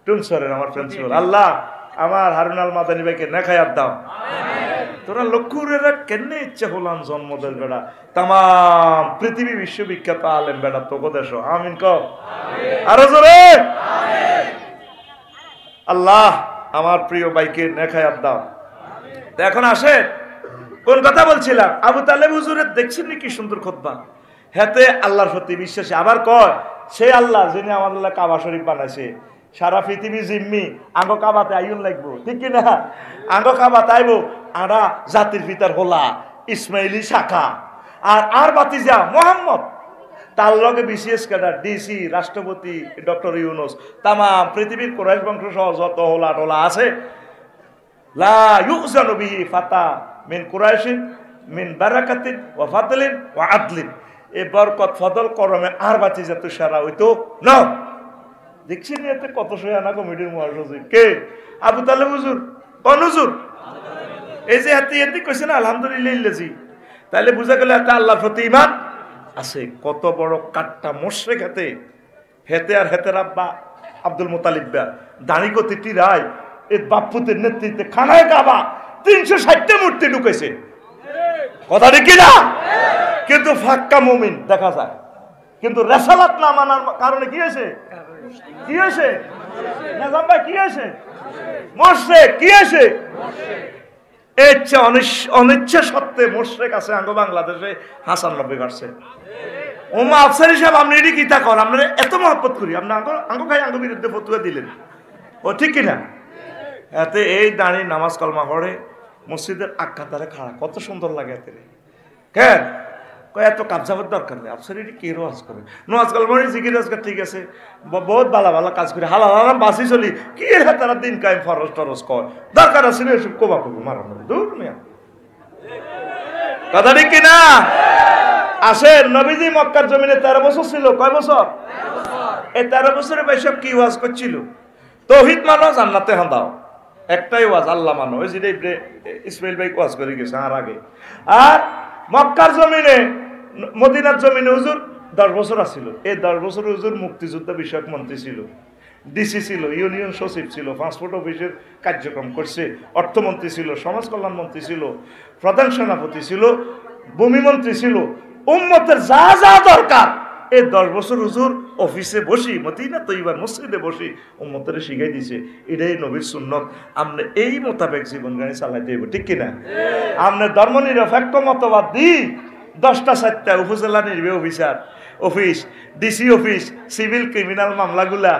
টুনসরের আমার প্রিন্সিপাল। আল্লাহ আমার হারুন আল মাদানী ভাইকে নেখায়াত দাও। তোরা লক্ষ্যরা কেনে ইচ্ছা হলাম জন্মদের বেড়া, তাম পৃথিবী বিশ্ববিখ্যাত আলেম বেড়া তোকে দেশ। আমিন কও আরো জোরে। আল্লাহ আমার প্রিয় ভাইকে নেখায়াত দাও। এখন আসে কোন কথা বলছিলাম? আবু তালেব হুজুরের দেখছেন কি সুন্দর খুতবা, হেতে আল্লাহর প্রতি বিশ্বাসী। আবার কয় সে আল্লাহ যিনি আমাদের কাবা শরীফ বানাইছে, সারা পৃথিবী জিম্মি আঙ্গ কাবাতে আইন লাগবো, ঠিক কিনা? আঙ্গ কাবাতে আইব আরা জাতির পিতার হোলা ইসমাইলি শাখা আর বাতিজা মোহাম্মদ, তার লগে বিসিএস ক্যাডার, ডিসি, রাষ্ট্রপতি ডক্টর ইউনুস, তাম পৃথিবীর কুরাইশ বংশ সহ যত হোলা টোলা আছে, লা ইউজানু বিহি ফাতা মিন কুরাইশিন মিন বারাকাতিন ওয়া ফাদলিন ওয়া আদলিন। এ বরকত ফদল করমে আর বাতিজা তুষারা হইতো না। দেখছেন এতে কত সয়ানা কমিটির মহাসচিব কে? আবু তালেব হুজুর। কোন হুজুর? এই যে হাতে এতে কইছে না আলহামদুলিল্লাহ জি, তাহলে বুঝা গেল এত আল্লাহর প্রতি ঈমান আছে। কত বড় কাট্টা মুশরিক হেতে, হেতে আর হেতের আব্বা আব্দুল মুতালিব দাঁড়ি গতিটি রায় এ বাপ্পুতের নেতৃত্বে খানায় কাবা 360টা মূর্তি ঢুকেছে। কথা ঠিক না? কিন্তু ফাক্কা মুমিন দেখা যায়, কিন্তু রেসালাত না মানার কারণে কি হয়েছে? কি হয়েছে? নিজাম ভাই কি হয়েছে? মুশরিক। কি হয়েছে? অনিচ্ছা সত্ত্বে মুশরিক আছে আঙ্গ বাংলাদেশে 95%। ওমা আফসারি সাহেব আপনি এটি কিতা কর, আমরা এত মহব্বত করি, আপনি আঙ্গ খাই আঙ্গ বিরুদ্ধে ফতুয়া দিলেন, ও ঠিক কিনা? এতে এই দাঁড়িয়ে নামাজ কলমা পড়ে মসজিদের আক্কাতারে খাড়া, কত সুন্দর লাগে এতে। কেন এত কাবজাবার দরকার নেই, আফসার এটি কে রোয়াজ করে নোয়াজ কলমারি জিকির আজকাল ঠিক আছে, বহুত ভালো ভালো কাজ করে হালাল হারাম বাসি চলি, কি তারা দিন কায়েম ফরজ টরজ কর, দরকার আছে না এসব কোবা কবি মারানো দূর মিয়া। কথা ঠিক কিনা? আসেন, নবীজি মক্কার জমিনে 13 বছর ছিল। কয় বছর? এই 13 বছরে ভাই সব কি ওয়াজ করছিল? তৌহিদ মানো, জান্নাতে হাঁদাও, একটাই ওয়াজ, আল্লাহ মানো। ওই যে ইসমাইল ভাই ওয়াজ করে গেছে আর আগে। আর মক্কার জমিনে, মদিনার জমিনে হুজুর 10 বছর আসছিল। এই 10 বছর হুজুর মুক্তিযুদ্ধ বিষয়ক মন্ত্রী ছিল, ডিসি ছিল, ইউনিয়ন সচিব ছিল, পাসপোর্ট অফিসের কার্যক্রম করছে, অর্থমন্ত্রী ছিল, সমাজ কল্যাণ মন্ত্রী ছিল, প্রধান সেনাপতি ছিল, ভূমিমন্ত্রী ছিল। উম্মতের যা যা দরকার এই 10 বছর হুজুর অফিসে বসি, মদিনা তৈবার মসজিদে বসি উম্মতের শিখাই দিছে। এটাই নবীর সুন্নত। আমরা এই মোতাবেক জীবন গাড়ি চালাইতে হইব, ঠিক কিনা? আমরা ধর্ম নিরপেক্ষ মতবাদ দিই 10টা 4টা উপজেলা নির্বাহী officer office, DC office, civil criminal মামলাগুলা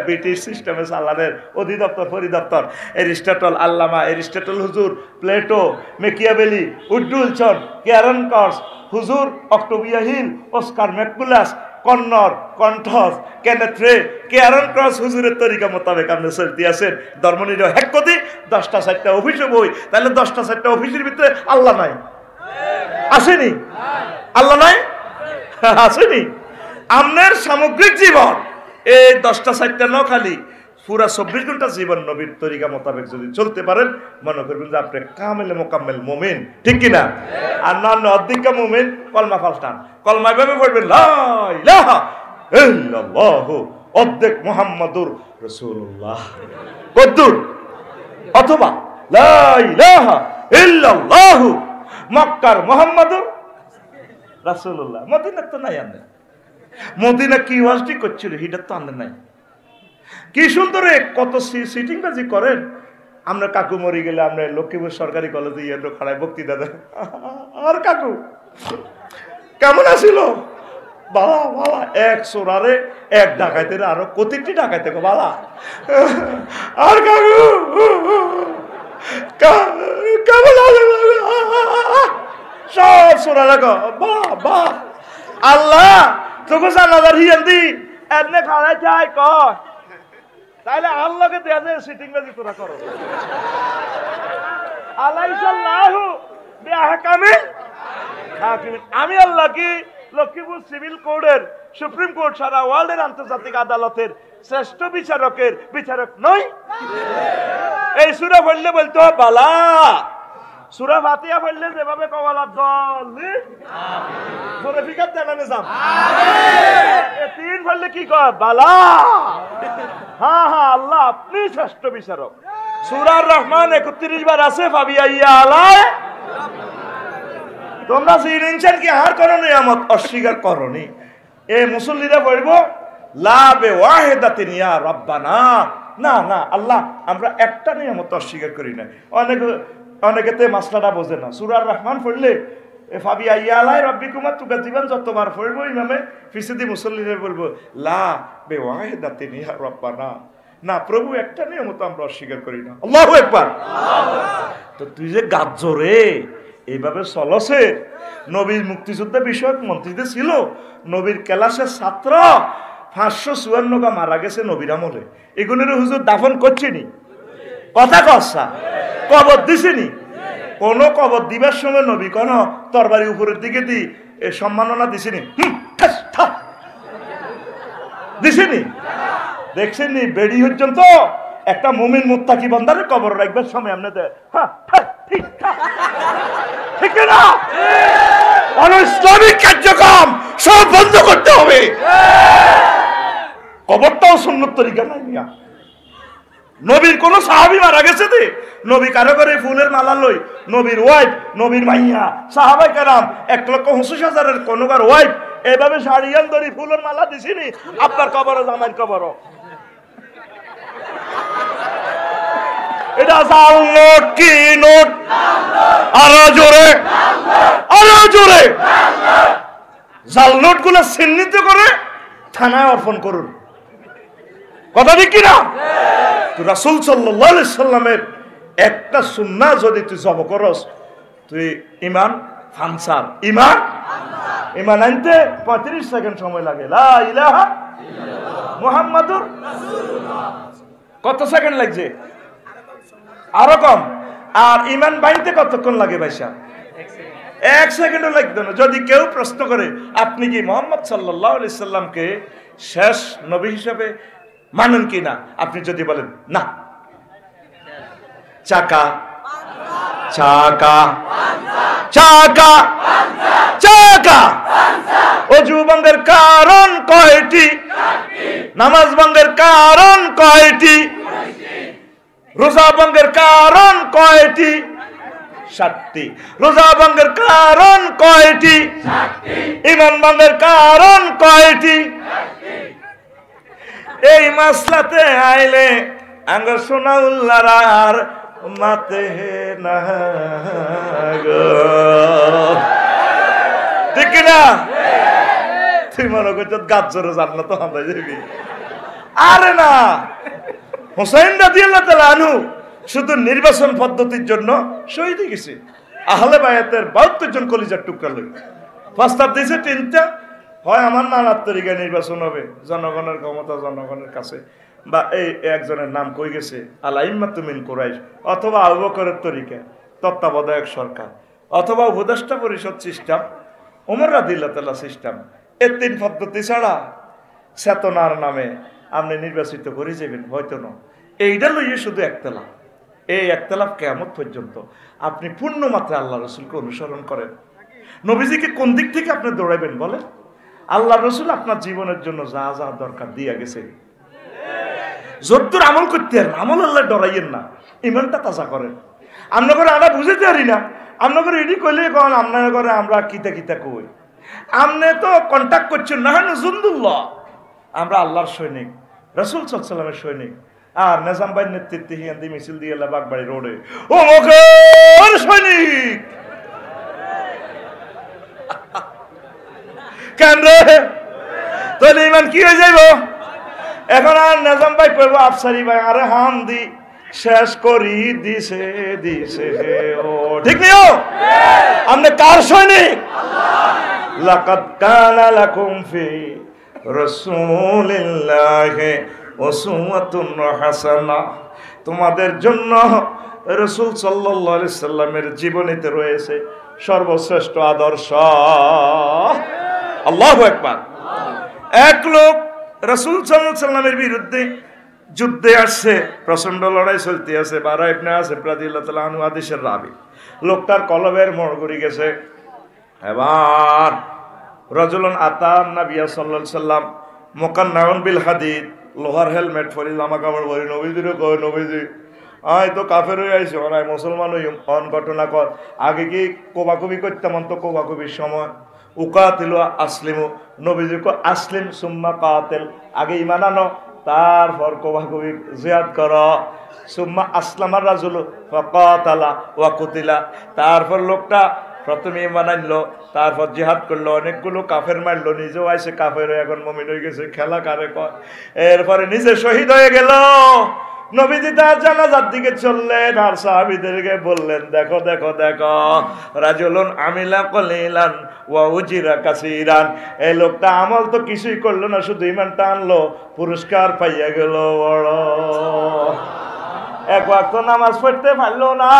ব্রিটিশ সিস্টেমে চালানের অধিদপ্তর পরিদপ্তর, এরিস্টটল, আল্লামা এরিস্টটল হুজুর, প্লেটো, মেকিয়াভেলি, উডুলসন, ক্যারন কর্স হুজুর, অক্টোবিয়া হিল, অস্কার ম্যাকুলাস, কন্নর, কণ্ঠস, কেনেথ রে, ক্যারন ক্রস হুজুরের তরিকা মোতাবেক আপনি চলতে আছেন। ধর্মনিরপেক্ষ হ্যাক কদি 10টা 4টা অফিসে বই, তাহলে 10টা 4টা অফিসের ভিতরে আল্লাহ নাই? আসেনি? আল্লাহ নাই? আসেনি? আপনার সামগ্রিক জীবন এই 10টা 4টা ন খালি পুরা 24 ঘন্টা জীবন নবীর তরিকা মোতাবেক যদি চলতে পারেন, মনে করবেন যে আপনি কামেলে মোকাম্মেল মুমিন, ঠিক কিনা? আর না অর্ধেক মুমিন কলমা ফালতান, কলমা ভাবে পড়বেন লা ইলাহা ইল্লাল্লাহ, অর্ধেক মুহাম্মাদুর রাসূলুল্লাহ, কদ্দুর, অথবা লা ইলাহা ইল্লাল্লাহ মক্কার মুহাম্মাদুর রাসূলুল্লাহ। মদিনা তো নাই, আনলে মদিনা কি ওয়াজটি করছিল হিটা তো আনলে নাই। কি সুন্দর কত সিটিং বাজি করেন। আমরা কাকু মরি গেলে আমরা লক্ষ্মীপুর সরকারি কলেজে খাড়ায় বক্তৃতা দেয়, আর কাকু কেমন আছিল বালা বালা এক চোরারে এক ডাকাইতে আরো কতিটি ডাকাইতে গো বালা আর সব চোরারে গো বা বা আল্লাহ তোকে জানাজার হিয়ান্দি এমনি খাড়াই চাই কয় তাইলে আল্লাহকে দেয়া যায় সিটিং বাজি তোরা করো আলাইসাল্লাহু বিআহকামিল হাকিমিন। আমি আল্লাহ কি লক্ষ্মীপুর সিভিল কোর্টের সুপ্রিম কোর্ট সারা ওয়ার্ল্ডের আন্তর্জাতিক আদালতের শ্রেষ্ঠ বিচারক নই? এই সূরা পড়লে বলতো বালা, সূরা ফাতিহা পড়লে যেভাবে কওয়ালা দল জোরে ফিকার জানানে যাম এই তিন পড়লে কি কয় বালা, হ্যাঁ হ্যাঁ আল্লাহ আপনি শ্রেষ্ঠ বিচারক। সূরা রহমান ৩১ বার আছে ফাবিআইয়া আলাই, তোমরা চিনেছেন কি আর করো নিয়ামত অস্বীকার করনি। এই মুসল্লিরা বলব লা বিওয়াহিদাতিন ইয়া রাব্বানা, না না আল্লাহ আমরা একটা নিয়ামত অস্বীকার করি না। অনেকেতে মাসলাটা বোঝে না। সূরা রহমান পড়লে ফাবিআইয়া আলাই রাব্বিকুমা তুকাজ্জিবান যতবার পড়বো ইমামে ফিসদি মুসল্লিরা বলবো লা বিওয়াহিদাতিন ইয়া রাব্বানা, না প্রভু একটা নিয়ামত আমরা অস্বীকার করি না। আল্লাহু আকবার। তো তুই যে গাজ্জরে এইভাবে চলছে। নবীর মুক্তিযুদ্ধ বিষয়ক মন্ত্রীদের ছিল, নবীর ক্লাসের ছাত্র 554 গা মারা গেছে নবীর আমলে। এগুলোর হুজুর দাফন করছেনি, কথা কসা কবর দিছেনি। কোন কবর দিবার সময় নবী কোন তরবারি উপরের দিকে দি সম্মাননা দিছেনি, দিছেনি? দেখছেনি বেড়ি পর্যন্ত একটা মুমিন মুত্তাকি বান্দার কবর রাখবার সময় আপনাদের ঠিক না? অনৈসলামিক কার্যক্রম সব বন্ধ করতে হবে। কবরটাও সুন্নত তরিকা নাই মিয়া। নবীর কোন সাহাবী মারা গেছে দে নবী কারো করে ফুলের মালা লই, নবীর ওয়াইফ, নবীর মাইয়া, সাহাবায়ে কেরাম 1,25,000 কোনবার ওয়াইফ এভাবে শাড়িয়ান ধরি ফুলের মালা দিছিনি আপনার কবর জামাইর কবর। এটা জাল নোট কি নোট? আরো জোরে, আরো জোরে। জাল নোট গুলো চিহ্নিত করে থানায় অর্পণ করুন, কথা ঠিক কিনা? রাসূল সাল্লাল্লাহু আলাইহি সাল্লামের একটা সুন্নাহ যদি তুই জব করস, তুই ইমান ফানসার, ইমান আনতে 35 সেকেন্ড সময় লাগে। লা ইলাহা ইল্লাল্লাহ মুহাম্মাদুর রাসূলুল্লাহ কত সেকেন্ড লাগছে? আরো কম। আর ইমান বাইতে কতক্ষণ লাগে ভাইসা? 1 সেকেন্ডও লাগবে না। যদি কেউ প্রশ্ন করে আপনি কি মুহাম্মদ সাল্লাল্লাহু আলাইহি সাল্লামকে শেষ নবী হিসেবে মানেন কিনা, আপনি যদি বলেন না, চাকা চাকা চাকা চাকা। ওযু ভঙ্গের কারণ কয়টি? নামাজ ভঙ্গের কারণ কয়টি? রোজা ভঙ্গের কারণ কয়টি? 7টি। রোজা ভঙ্গের কারণ কয়টি? 7টি। ঈমান ভঙ্গের কারণ কয়টি? 7টি। এই মাসলাতে আইলে আঙ্গ সোনাউল্লাহর মাতে না গো, ঠিক না? তুই মনে করছিস গাজ্জরে জান্নাত আমরা যাবি? আরে না, হুসাইন রাদিয়াল্লাহু তাআলা আনহু শুধু নির্বাচন পদ্ধতির জন্য শহীদ হয়ে গেছে। আহলে বায়াতের 72 জন কলিজার টুকরা লই প্রস্তাব দিয়েছে 3টা। হয় আমার নানার তরিকায় নির্বাচন হবে, জনগণের ক্ষমতা জনগণের কাছে, বা এই একজনের নাম কই গেছে আল আইম্মাতু মিন কুরাইশ, অথবা আবু বকরের তরিকা তত্ত্বাবধায়ক সরকার, অথবা উপদেষ্টা পরিষদ সিস্টেম, ওমর রাদিয়াল্লাহু তাআলা সিস্টেম। এই 3 পদ্ধতি ছাড়া চেতনার নামে আপনি নির্বাচিত করে যাবেন হয়তো না। এইটা লইয়ে শুধু একতলাফ। এই একতলাফ কিয়ামত পর্যন্ত আপনি পূর্ণ মাত্রায় আল্লাহ রাসূলকে অনুসরণ করেন। নবীজিকে কোন দিক থেকে আপনি দৌড়াবেন বলেন? আল্লাহ রাসূল আপনার জীবনের জন্য যা যা দরকার দিয়ে গেছে, যদ্দূর আমল করতে পারেন আমল আল্লাহ ডরাইয়েন না, ইমানটা তাজা করেন। আমরা করে আমরা বুঝতে পারি না, আমরা করে এটি কইলে কন আপনার করে আমরা কিতা কিতা কই। আপনি তো কন্ট্যাক্ট করছেন না, জুন্দুল্লাহ, আমরা আল্লাহর সৈনিক, রাসূল সাল্লাল্লাহু আলাইহি ওয়াসাল্লামের সৈনিক। আর নিজাম ভাইয়ের নেতৃত্বে হিয়ান্দি মিছিল দিয়ে বাগবাড়ি রোডে ও মগর সৈনিক কেন রে তাহলে ইমান কি হয়ে যাইব? এখন আর নিজাম ভাই কইব আফসারি ভাই আরে হাম দি শেষ করি দিছে দিছে ও ঠিক নিও আমনে কার সৈনিক? লাকাদ কানা লাকুম ফি রাসূলিল্লাহি উসওয়াতুন হাসানা, তোমাদের জন্য রাসূল সাল্লাল্লাহু আলাইহি সাল্লামের জীবনীতে রয়েছে সর্বশ্রেষ্ঠ আদর্শ। আল্লাহু আকবার। এক লোক রাসূল সাল্লাল্লাহু আলাইহি সাল্লামের বিরুদ্ধে যুদ্ধে আসছে, প্রচন্ড লড়াই চলতে আছে। বারা ইবনে আসিফ রাদিয়াল্লাহু তাআলা আনহু হাদিসের রাবী, লোকটার কলবের মোড় ঘুরে গেছে। এবার রাজুলুন আতান নবী সাল্লাল্লাহু আলাইহি সাল্লাম মুকান্নাউন বিল হাদিদ, লোহার হেলমেট পরি জামা কাপড় পরি নবীজিরে কয় নবীজি আয় তো কাফের হয়ে আইছে, ওরাই মুসলমান হই অন ঘটনা কর। আগে কি কোবাকুবি করতাম, তো কোবাকুবির সময় উকাতিলু আসলিমু, নবীজি কো আসলিম সুম্মা কাতিল, আগে ঈমান আনো তারপর কোবাকুবি জিহাদ করো। সুম্মা আসলামার রাজুলু ফাকাতালা ওয়া কুতিলা, তারপর লোকটা প্রথমে ঈমান আনলো, তারপর জিহাদ করলো, অনেকগুলো কাফের মারলো, নিজেও আইসে কাফের হয়ে এখন মুমিন হয়ে গেছে। খেলা কারে কয়? এরপরে নিজে শহীদ হয়ে গেল। নবীজি তার জানাজার দিকে চললেন আর সাহাবীদেরকে বললেন দেখো দেখো দেখো রাজুলুন আমিলা কলিলান ওয়া উজিরা কাসীরান, এই লোকটা আমল তো কিছুই করলো না, শুধু ঈমানটা আনলো, পুরস্কার পাইয়া গেল বড়। এক ওয়াক্ত নামাজ পড়তে পারলো না,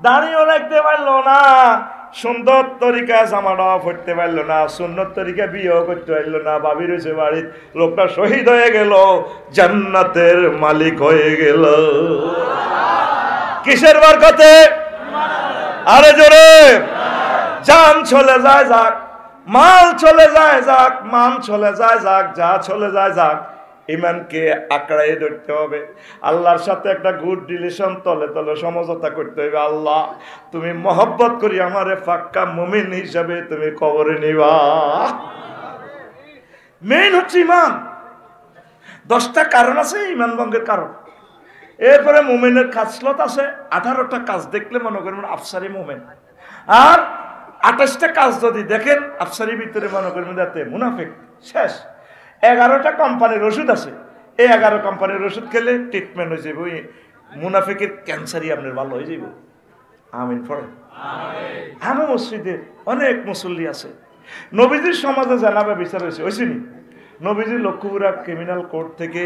দাঁড়িয়েও রাখতে পারলো না, সুন্দর তরিকা জামাটাও পড়তে পারলো না, সুন্নত তরিকা বিয়েও করতে পারলো না, ভাবি রয়েছে বাড়ির। লোকটা শহীদ হয়ে গেল, জান্নাতের মালিক হয়ে গেল। কিসের বরকতে? আরে জোরে, জান চলে যায় যাক, মাল চলে যায় যাক, মান চলে যায় যাক, যা চলে যায় যাক, ইমানকে আঁকড়াই ধরতে হবে। আল্লাহর সাথে একটা গুড রিলেশন, তলে তলে সমঝোতা করতে হবে। আল্লাহ তুমি মহব্বত করি আমারে পাক্কা মুমিন হিসাবে তুমি কবরে নিবা। মেইন হচ্ছে ইমান। 10টা কারণ আছে ইমান ভঙ্গের কারণ। এরপরে মুমিনের খাসলত আছে 18টা কাজ দেখলে মনে করেন আফসারি মুমিন, আর 28টা কাজ যদি দেখেন আফসারি ভিতরে মনে করেন যাতে মুনাফিক। শেষ 11টা কোম্পানির ওষুধ আছে, এই 11 কোম্পানির ওষুধ খেলে ট্রিটমেন্ট হয়ে যাবে, ওই মুনাফিকের ক্যান্সারই আপনার ভালো হয়ে যাবে। আমিন পড়েন। আমার মসজিদে অনেক মুসল্লি আছে, নবীজির সমাজে জানাবে বিচার হয়েছে হয়েছিনি। নবীজি লক্ষ্মীপুরা ক্রিমিনাল কোর্ট থেকে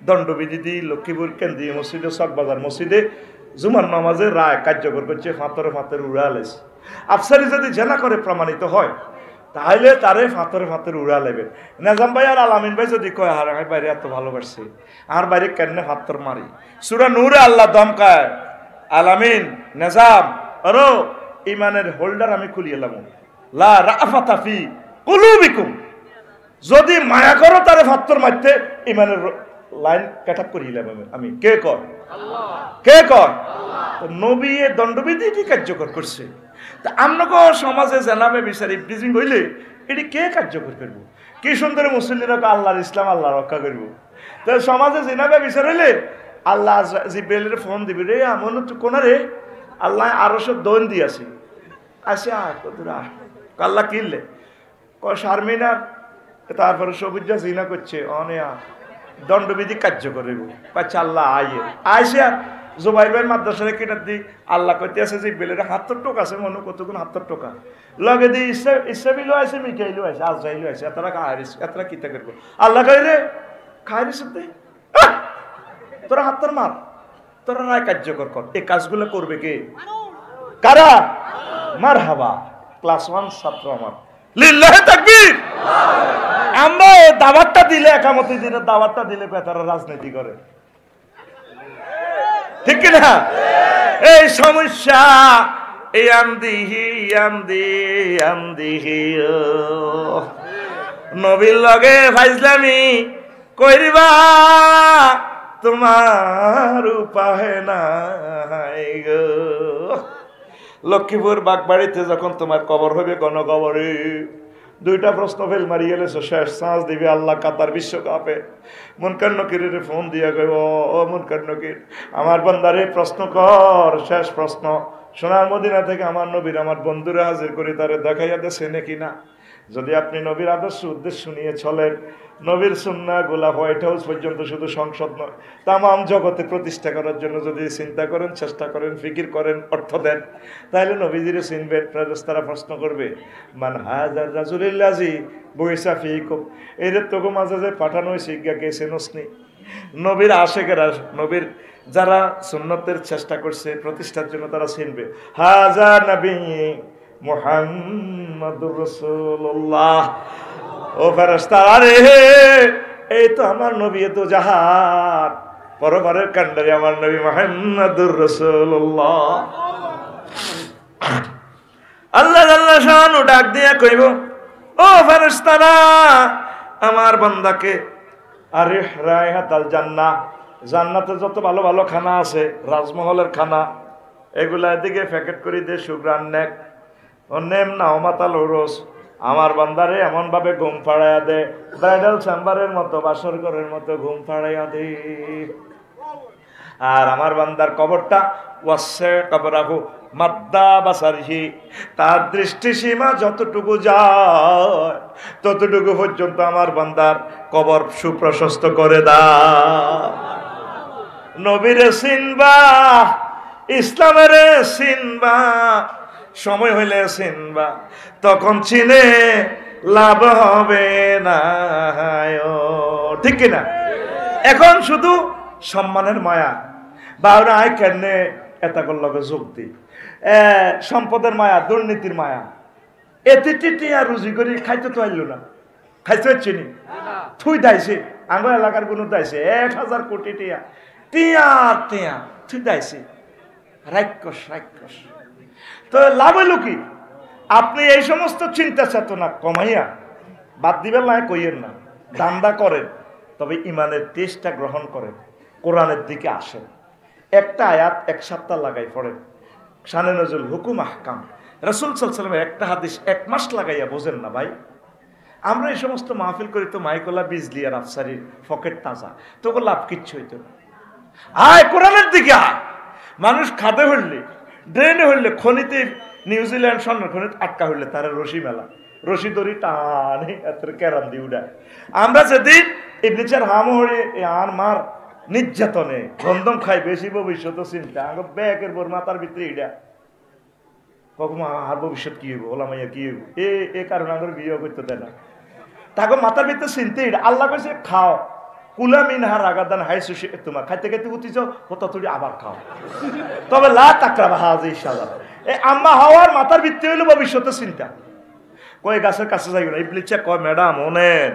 দণ্ডবিধি দিয়ে লক্ষ্মীপুর কেন্দ্রীয় মসজিদে চকবাজার মসজিদে জুমার নামাজের রায় কার্যকর করছে, ফাঁতরে ফাঁতরে উড়ালেছে। আফসারি যদি জেনা করে প্রমাণিত হয় তাহলে তারে ফাঁতরে ফাঁতরে উড়া লেবেন। নিজাম ভাই আর আলামিন ভাই যদি কয় আর আমি বাইরে এত ভালোবাসছি আর বাইরে কেন ফাঁতর মারি, সূরা নূরে আল্লাহ দমকায় আলামিন নিজাম আরো ইমানের হোল্ডার আমি খুলিয়ে এলাম, লা রাফাতা ফি কুলুবিকুম, যদি মায়া করো তারে ফাঁতর মারতে ইমানের লাইন ক্যাটাপ করিলাম আমি। কে কয়? আল্লাহ। কে কয়? আল্লাহ। নবী এ দণ্ডবিধি কার্যকর করছে। তা আমনগো সমাজে জানাবে বিচারি ব্রিজিং হইলে এটি কে কার্যকর করব? কি সুন্দর মুসল্লিরা আল্লাহর ইসলাম আল্লাহ রক্ষা করব। তো সমাজে জানাবে বিচার হইলে আল্লাহ জিব্রাইলের ফোন দিবি, রে এমন কোনারে আল্লাহ আরশে দন দিয়েছে, আসে কতরা আল্লাহ কিনলে শারমিনার, তারপরে সবুজা জিনা করছে অনেয়া দণ্ডবিধি কার্যকর হইব। আচ্ছা আল্লাহ আইয়ে আইসে আর জোবাইর ভাইয়ের মাদ্রাসারে কিনার দি আল্লাহ কইতে আছে যে বেলের 70 টাকা আছে, মনে কতক্ষণ 70 টাকা লগে দি ইসরাফিলও আছে, মিকাইলও আছে, আজরাইলও আছে, এতটা খাইরিস এতটা কিতা করব। আল্লাহ কই রে খাইরিস দে, তোরা হাতর মার, তোরা রায় কার্যকর কর। এই কাজগুলো করবে কে? কারা? মারহাবা, ক্লাস 1 ছাত্র আমার, লিল্লাহি তাকবীর। আমরা দাওয়াতটা দিলে একামতি দিনের দাওয়াতটা দিলে বেতারা রাজনীতি করে, ঠিক কিনা? এই সমস্যা এই আমদিহি নবীর লগে ফাইজলামি কইবা তোমার উপায় নাই গো। লক্ষ্মীপুর বাগবাড়িতে যখন তোমার কবর হবে গণকবরে, 2টা প্রশ্ন ফেল মারি গেলেছ, শেষ চান্স দিবে আল্লাহ কাতার বিশ্বকাপে। মুনকার নকিরের ফোন দিয়া কইব, ও মুনকার নকির আমার বান্দারে প্রশ্ন কর, শেষ প্রশ্ন। সোনার মদিনা থেকে আমার নবীর আমার বন্ধুরা হাজির করে তারে দেখাইয়া দেছে নাকি না। যদি আপনি নবীর আদর্শ উদ্দেশ্য নিয়ে চলেন, নবীর সুন্নাহগুলা হোয়াইট হাউস পর্যন্ত শুধু সংসদ নয়, তাম জগতে প্রতিষ্ঠা করার জন্য যদি চিন্তা করেন, চেষ্টা করেন, ফিকির করেন, অর্থ দেন, তাহলে নবীজিরে চিনবেন। ফেরেশতারা প্রশ্ন করবে, মান হাযার রাজুলিল্লাযী বুইসা ফীকুম, এদের তোকে মাঝে যে পাঠানো হয়েছে কে চেনসনি? নবীর আশেকেরা, নবীর যারা সুন্নতের চেষ্টা করছে প্রতিষ্ঠার জন্য, তারা চিনবে হাযা নবী মুহাম্মাদুর রাসূলুল্লাহ। ও ফেরেশতারা রে, এই তো আমার নবী, তো জাহান পরবারের কান্ডারি আমার নবী মুহাম্মাদুর রাসূলুল্লাহ। আল্লাহ আল্লাহ শানু ডাক দিয়া কইব, ও ফেরেশতারা, আমার বান্দাকে আরিহ রায়হাতাল জান্নাহ, জান্নাতে যত ভালো ভালো খানা আছে, রাজমহলের খানা, এগুলা এদিকে প্যাকেট করে দে সুগ্রান নেক ও নেম নাও মাতাল ওরস। আমার বান্দারে এমন ভাবে ঘুম ফাড়াইয়া দে, ব্রাইডাল চেম্বারের মতো, বাসর ঘরের মতো ঘুম ফাড়াইয়া দে। আর আমার বান্দার কবরটা ওয়াসে কবরাহু মাদ্দা বাসারহি, তার দৃষ্টিসীমা যতটুকু যায় ততটুকু পর্যন্ত আমার বান্দার কবর সুপ্রশস্ত করে দাও। নবীরে চিনবা, ইসলামের চিনবা, সময় হইলে চিনবা, তখন চিনে লাভ হবে না, ঠিক কিনা? এখন শুধু সম্মানের মায়া বা আয় কেনে এটা করল যোগ দি, সম্পদের মায়া, দুর্নীতির মায়া, এতে টিয়া রুজি করি খাইতে তো আইল না, খাইতে চিনি থুই দাইছে, আঙ্গ এলাকার কোনো দাইছে 1000 কোটি টিয়া টিয়া টিয়া থুই দাইছে, রাক্ষস রাক্ষস। তো লাভ হইল কি? আপনি এই সমস্ত চিন্তা চেতনা কমাইয়া বাদ দিবেন না, কইয়েন না, দান্দা করেন, তবে ইমানের টেস্টটা গ্রহণ করেন, কোরআনের দিকে আসেন, একটা আয়াত 1 সপ্তাহ লাগাই পড়েন, শানে নজুল হুকুম আহকাম, রাসূল সাল্লাল্লাহু আলাইহি ওয়াসাল্লামের একটা হাদিস 1 মাস লাগাইয়া বোঝেন না ভাই। আমরা এই সমস্ত মাহফিল করি তো মাইকলা বিজলি আর আফসারির পকেট তাজা, তোকে লাভ কিচ্ছু হইতো না। আয় কোরআনের দিকে আয়। মানুষ খাদে হইলে, ড্রেনে হইলে, খনিতে, নিউজিল্যান্ড স্বর্ণ খনিতে আটকা হইলে তারা রশি মেলা, রশি দড়ি টানে এত ক্যারাম দিয়ে উড়ায়। আমরা যেদিন ইবলিসের হামহরে আর মার নির্যাতনে গন্ধম খাই, বেশি ভবিষ্যৎ চিন্তা আগে ব্যাগের বোর মাথার ভিতরে ইডা কখন আর ভবিষ্যৎ কি হইব, ওলা মাইয়া কি হইব, এ কারণে আমার বিয়ে করতে দেয় না, তাকে মাথার ভিতরে চিনতে ইডা। আল্লাহ কইছে খাও, কুলা মিনহার আগাদান হাই সুশি, তোমার খাইতে খাইতে উঠি যাও, হতো তুই আবার খাও, তবে লা তাকরাবা হাযি ইনশাআল্লাহ। এই আম্মা হাওয়ার মাথার ভিতরে হইলো ভবিষ্যতের চিন্তা। কই গাছের কাছে যাইব না, ইবলিসে কয় ম্যাডাম ওনেন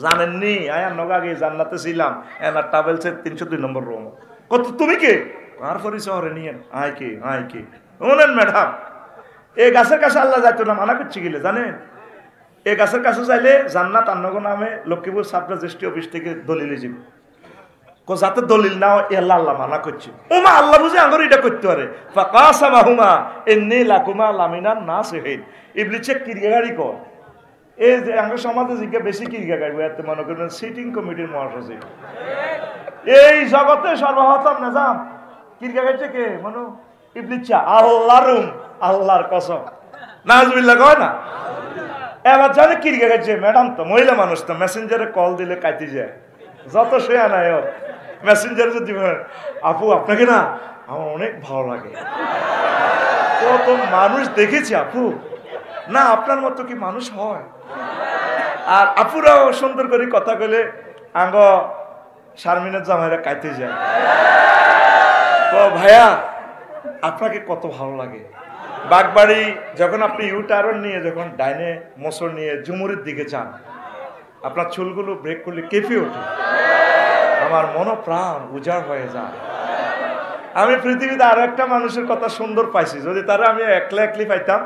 জানেননি আয়ার নগাগে জান্নাতে ছিলাম, এনার ট্রাভেলসের 302 নম্বর রুম। কত তুমি কে? আর পরিচয় হরে নিয়েন, আয় কে আয় কে ওনেন ম্যাডাম। এই গাছের কাছে আল্লাহ যাইতো না, মানা করছি গেলে জানেন, এই গাছের কাছে যাইলে জান্নাত আন্নগো নামে লক্ষ্মীপুর সাব রেজিস্ট্রি অফিস থেকে দলিল যাব, যাতে দলিল নাও আল্লাহ আল্লাহ মানা করছে। ওমা আল্লাহ বুঝে আঙ্গর এটা করতে পারে। ফাকাসামাহুমা ইন্নী লাকুমা লামিনান নাসিহিন। ইবলিসে কিরগাড়ি কর, এই যে আঙ্গর সমাজে জিজ্ঞা বেশি কিরগাড়ি এত মনে করেন সিটিং কমিটির মহাসচিব, এই জগতে সর্বপ্রথম নিজাম কিরগাড়িতে কে মনো ইবলিসা, আল্লাহর রুম, আল্লাহর কসম নাজবিল্লাহ কয় না। এবার জানে কিরগাড়ি ম্যাডাম তো মহিলা মানুষ তো, মেসেঞ্জারে কল দিলে কাটি যায়, যত সে আনায় মেসেঞ্জার যদি আপু আপনাকে না আমার অনেক ভালো লাগে, কত মানুষ দেখেছি আপু, না আপনার মতো কি মানুষ হয়? আর আপুরাও সুন্দর করে কথা বলে আঙ্গ শারমিনের জামাইরা কাইতে যায়, তো ভাইয়া আপনাকে কত ভালো লাগে। বাগবাড়ি যখন আপনি ইউটার্ন নিয়ে যখন ডাইনে মোসর নিয়ে ঝুমুরের দিকে যান, আপনার চুলগুলো ব্রেক করলে কেঁপে ওঠে, আমার মনোপ্রাণ উজাড় হয়ে যায়। আমি পৃথিবীতে আরো একটা মানুষের কথা সুন্দর পাইছি, যদি তারা আমি একলা একলি পাইতাম,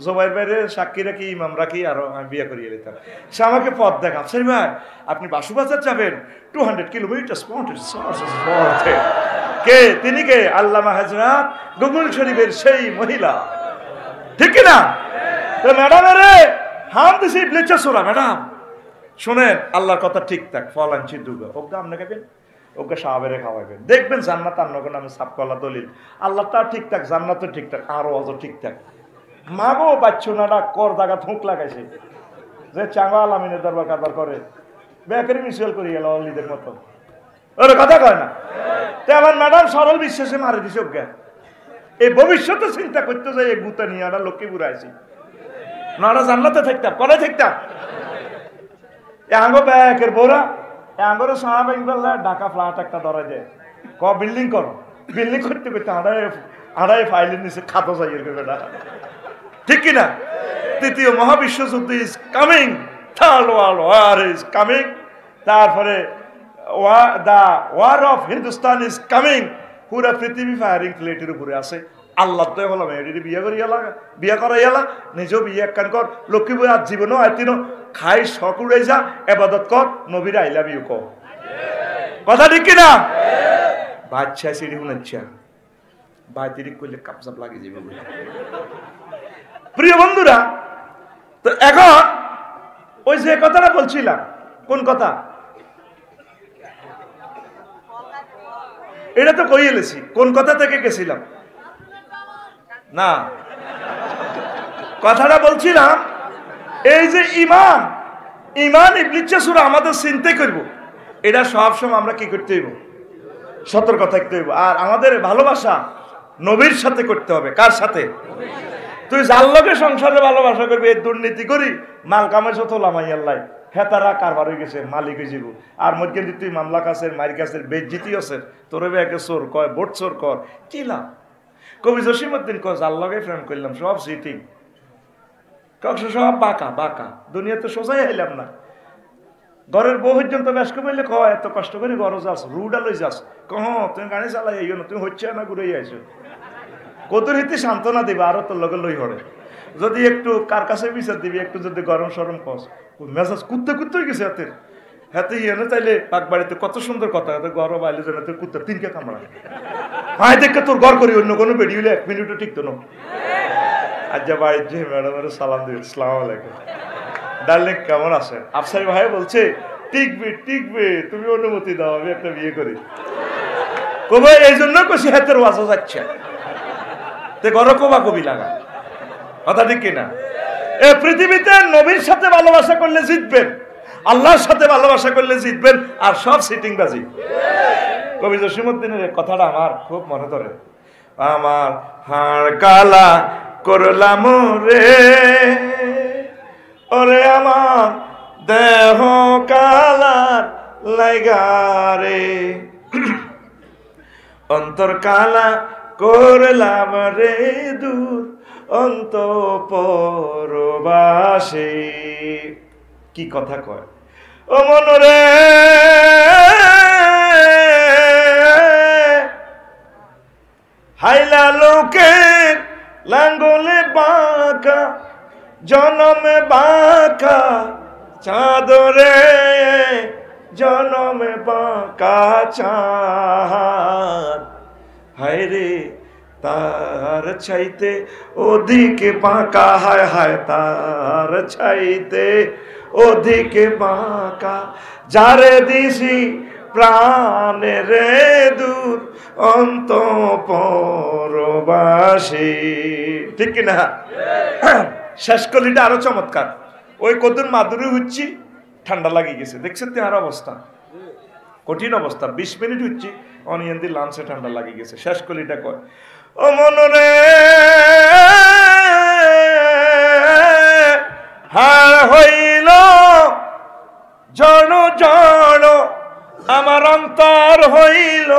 জবাইয়ের বাইরে সাক্ষী রাখি, ইমাম রাখি, আরো আমি বিয়ে করিয়ে দিতাম। সে আমাকে পথ দেখা, সরি ভাই আপনি বাসুবাজার যাবেন, 200 কিলোমিটার। কে তিনি? কে? আল্লামা হযরত গুগল শরীফের সেই মহিলা, ঠিক না? তো ম্যাডাম রে হাম দিছি ব্লেচা সোরা ম্যাডাম শুনেন, আল্লাহর কথা ঠিকঠাক ফল আনছি দুগা ওকে আপনি খাবেন, ওকে সাহাবেরে খাওয়াবেন, দেখবেন জান্নাত আন্নগো নামে সাপকলা দলিল, আল্লাহ তার ঠিকঠাক, জান্নাতও ঠিকঠাক, আরো অত ঠিকঠাক। মাগো বাচ্চুনারা কর জায়গা থুঁক লাগাইছে, যে চাঙ্গা আলামিনের দরবার কারবার করে বেকারি মিউচুয়াল করি গেল অলিদের মতো ওর কথা কয় না। তো আমার ম্যাডাম সরল বিশ্বাসে মারে দিছে জ্ঞান এই ভবিষ্যতে চিন্তা করতে যাই এই গুতা নিয়ে আমরা লক্ষ্মীপুর আইছি নারা জানলাতে থাকতাম করে থাকতাম আঙ্গো ব্যাকের বোরা আঙ্গরে সারা ব্যাংক বললে ঢাকা ফ্ল্যাট একটা ধরে দেয় ক বিল্ডিং করো বিল্ডিং করতে করতে আড়াই ফাইলের নিচে খাতো চাই বেটা ঠিক কিনা। তৃতীয় মহাবিশ্বযুদ্ধ is coming, third world war is coming, তারপরে the war of Hindustan is coming. পুরা পৃথিবী ফায়ারিং প্লেটের উপরে আছে। আল্লাহ তো বললাম এটি বিয়ে করি বিয়ে করাই এলা নিজেও বিয়ে একখান কর লক্ষ্মী বই আর জীবনও আইতিনো খাই শখ উড়ে যা এবাদত কর নবীর আই লাভ ইউ কর কথা ঠিক কিনা। বাচ্চা সিঁড়ি শুনেছা বাইতিরিক করলে কাপচাপ লাগে যাবে বলে। প্রিয় বন্ধুরা, তো এখন ওই যে কথাটা বলছিলাম, কোন কথা এটা তো কই এলেছি, কোন কথা থেকে গেছিলাম না, কথাটা বলছিলাম এই যে ইমান ইবলিস সূরা আমাদের চিন্তা করব, এটা সব সময় আমরা কি করতে হইব, সতর্ক থাকতে হইব। আর আমাদের ভালোবাসা নবীর সাথে করতে হবে। কার সাথে? তুই যার লগে সংসারে ভালোবাসা করবি এই দুর্নীতি করি মাল কামাইছ তো লামাই আল্লাহ হেতারা কারবার হয়ে গেছে মালিক হয়ে যাব। আর মধ্যে তুই মামলা কাছের মারি কাছের বেজ্জিতি আছে তোর একে চোর কয় বোট চোর কর কি লাভ। কবি জসিমউদ্দিন কয় যার লগে ফ্রেন্ড করলাম সব সিটিং কক্স সব বাঁকা বাঁকা দুনিয়াতে সোজাই আইলাম না। ঘরের বউ পর্যন্ত ব্যস্ত বললে ক এত কষ্ট করে ঘর যাস রুডা লই যাস কহ তুমি গাড়ি চালাই আইও না তুমি হচ্ছে না ঘুরে আইছো কতর হিতে সান্ত্বনা দিবা আরো তোর লগে লই হরে যদি একটু কার কাছে বিচার দিবি একটু যদি গরম সরম কস মেজাজ কুত্তে কুত্তে গেছে হাতের হাতে ইয়ে চাইলে পাক বাড়িতে কত সুন্দর কথা গরম আইলে যেন তোর কুত্তা তিনকে কামড়া হাই দেখে তোর ঘর করি অন্য কোনো বেড়ি হলে 1 মিনিটও টিকতো না। আজ যা বাড়ির যে ম্যাডামের সালাম দিবি আসসালামু আলাইকুম ডার্লিং কেমন আছে আফসারি ভাই বলছে টিকবে টিকবে তুমি অনুমতি দাও আমি একটা বিয়ে করি কবে এই জন্য কষি হাতের ওয়াজা যাচ্ছে তে ঘরে কবা কবি লাগা কথা ঠিক কিনা। এ পৃথিবীতে নবীর সাথে ভালোবাসা করলে জিতবেন, আল্লাহর সাথে ভালোবাসা করলে জিতবেন, আর সব সিটিং বাজি। কবি জসিমউদ্দিনের কথাটা আমার খুব মনে ধরে। আমার হাড় কালা করলাম রে ওরে আমার দেহ কালার লাইগারে অন্তর কালা করলাম রে দূর অন্তঃপরবাসে। কি কথা কয় ও মনরে হাইলা লোকের লাঙ্গলে বাঁকা জনমে বাঁকা চাঁদরে জনমে বাঁকা চাঁদ হায় রে তার চাইতে ওদিকে বাঁকা হায় হায় তার চাইতে ওদিকে বাঁকা যারে দিছি প্রাণে রে দূর অন্তঃপরবাসী। ঠিক কিনা? শেষ কলিটা আরো চমৎকার। ওই কদুর মাদুরি হচ্ছি ঠান্ডা লাগিয়ে গেছে দেখছেন আর অবস্থা কঠিন অবস্থা 20 মিনিট হচ্ছি অনিয়ন দি লাঞ্চে ঠান্ডা লাগিয়ে গেছে। শেষ কলিটা কয় ও মনরে হার হইল জন জন আমার অন্তর হইল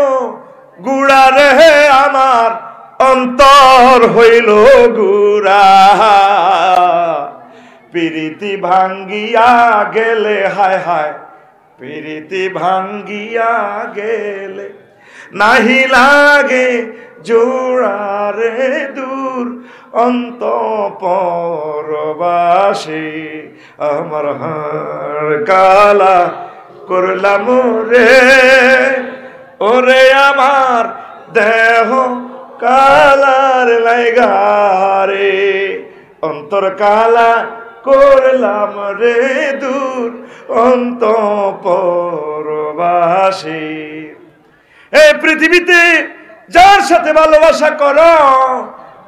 গুড়া রে আমার অন্তর হইল গুড়া প্রীতি ভাঙ্গিয়া গেলে হায় হায় প্রীতি ভাঙ্গিয়া গেলে নাহি লাগে জোড়ারে দূর অন্তঃপরবাসী আমার হাড় কালা করলাম রে ওরে আমার দেহ কালার লাইগারে অন্তর কালা করলাম রে দূর অন্তঃপরবাসী। এই পৃথিবীতে যার সাথে ভালোবাসা করো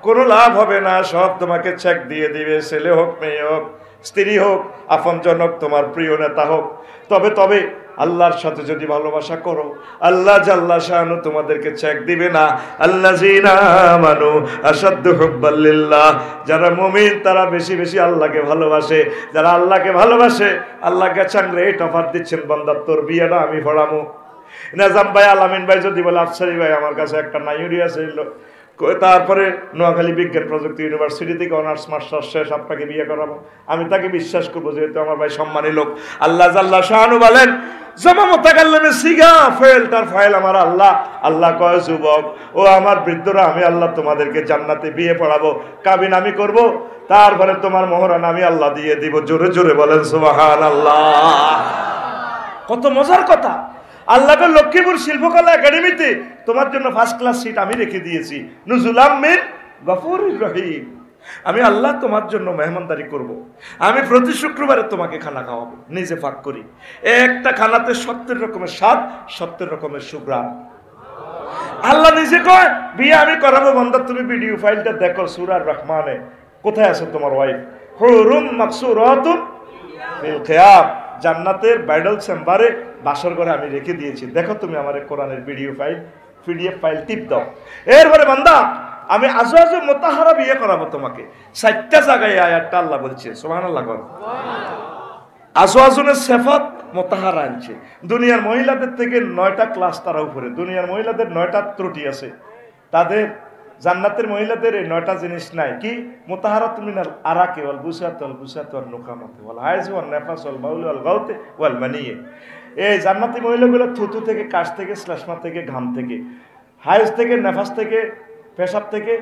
কোনো লাভ হবে না, সব তোমাকে চেক দিয়ে দিবে, ছেলে হোক মেয়ে হোক স্ত্রী হোক, আপনজন হোক, তোমার প্রিয় নেতা হোক, তবে আল্লাহর সাথে যদি ভালোবাসা করো, আল্লাহ জাল্লা শানু তোমাদেরকে চেক দিবে না। আল্লাযীনা আমানু আশাদ্দু হুব্বাল লিল্লাহ, যারা মুমিন তারা বেশি বেশি আল্লাহকে ভালোবাসে। যারা আল্লাহকে ভালোবাসে, আল্লাহকে চাংরে এই অফার দিচ্ছেন, বান্দা তোর বিয়েটা আমি পড়ামু। নাজাম ভাই, আলামিন ভাই যদি বলে আফসারি ভাই আমার কাছে একটা নাইউরি আছে, তারপরে নোয়াখালী বিজ্ঞান প্রযুক্তি ইউনিভার্সিটি থেকে অনার্স মাস্টার্স শেষ, আপনাকে বিয়ে করাবো, আমি তাকে বিশ্বাস করবো, যেহেতু আমার ভাই সম্মানী লোক। আল্লাহ জাল্লা শানু বলেন, জমা মুতাকাল্লিমে সিগা ফাইল, তার ফাইল আমার আল্লাহ। আল্লাহ কয়, যুবক ও আমার বৃদ্ধরা, আমি আল্লাহ তোমাদেরকে জান্নাতে বিয়ে পড়াবো, কাবিন আমি করব, তারপরে তোমার মোহরানা আমি আল্লাহ দিয়ে দিব। জোরে জোরে বলেন সুবহানাল্লাহ। কত মজার কথা। আল্লাহকে লক্ষ্মীপুর শিল্পকলা একাডেমিতে তোমার জন্য ফার্স্ট ক্লাস সিট আমি রেখে দিয়েছি, নুজুলাম মিন গফুরির রহিম। আমি আল্লাহ তোমার জন্য মেহমানদারি করব। আমি প্রতি শুক্রবারে তোমাকে খানা খাওয়াবো, নিজে পাক করি। একটা খানাতে 70 রকমের স্বাদ, 70 রকমের সুঘ্রাণ। আল্লাহ নিজে কয়, বিয়ে আমি করাবো। বান্দা তুমি ভিডিও ফাইলটা দেখো, সূরা রহমানে কোথায় আছে তোমার ওয়াইফ? হুরুম মাকসুরাতুন ফিল খিয়াম, জান্নাতের ব্রাইডাল চেম্বারে, বাসর ঘরে আমি রেখে দিয়েছি। দেখো তুমি আমার কোরআনের ভিডিও ফাইল, পিডিএফ ফাইল টিপ দাও। এরপরে বান্দা আমি আজওয়াজে মুতাহারা বিয়ে করাবো তোমাকে। 4টা জায়গায় আয়াতটা আল্লাহ বলছে, সুবহানাল্লাহ। আজওয়াজুনের সিফাত মুতাহারা আনছে। দুনিয়ার মহিলাদের থেকে 9টা ক্লাস তারা উপরে। দুনিয়ার মহিলাদের 9টা ত্রুটি আছে, তাদের জান্নাতের মহিলাদের এই 9টা জিনিস নাই। কি? মুতাহারাতু মিনাল আরাকি ওয়াল বুসাত ওয়াল বুসাত ওয়ান নুকামাতি ওয়াল হাইজ ওয়ান নাফাস ওয়াল বাউল ওয়াল গাউতে ওয়াল মানিয়ে। এই জান্নাতি মহিলাগুলো থুতু থেকে, কাশ থেকে, শ্লেষ্মা থেকে, ঘাম থেকে, হাইজ থেকে, নাফাস থেকে, পেশাব থেকে,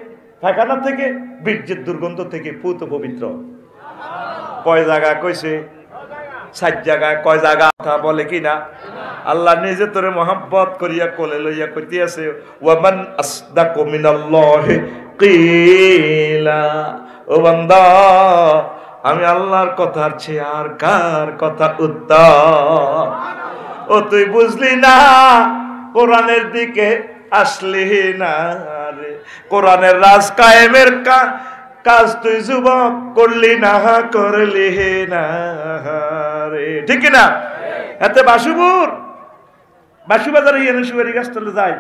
পায়খানা থেকে, বীর্যের দুর্গন্ধ থেকে পুত পবিত্র। কয় জায়গা কইছে? 7 জায়গায়। কয় জায়গা কথা বলে কিনা? আল্লাহ নিজে তোরে মোহাব্বত করিয়া কোলে লইয়া কইতে আছে, ওয়ামান আসদাকু মিনাল্লাহি কিলা। ও বান্দা, আমি আল্লাহর কথার চেয়ে আর কার কথা উত্তম? ও তুই বুঝলি না, কোরআনের দিকে আসলি না রে, কোরআনের রাজ কায়েমের কাজ তুই যুবক করলি না, করলি না রে, ঠিক না? এতে বাসুবাজারে ইয়েনে সুপারি গাছ তলে যায়,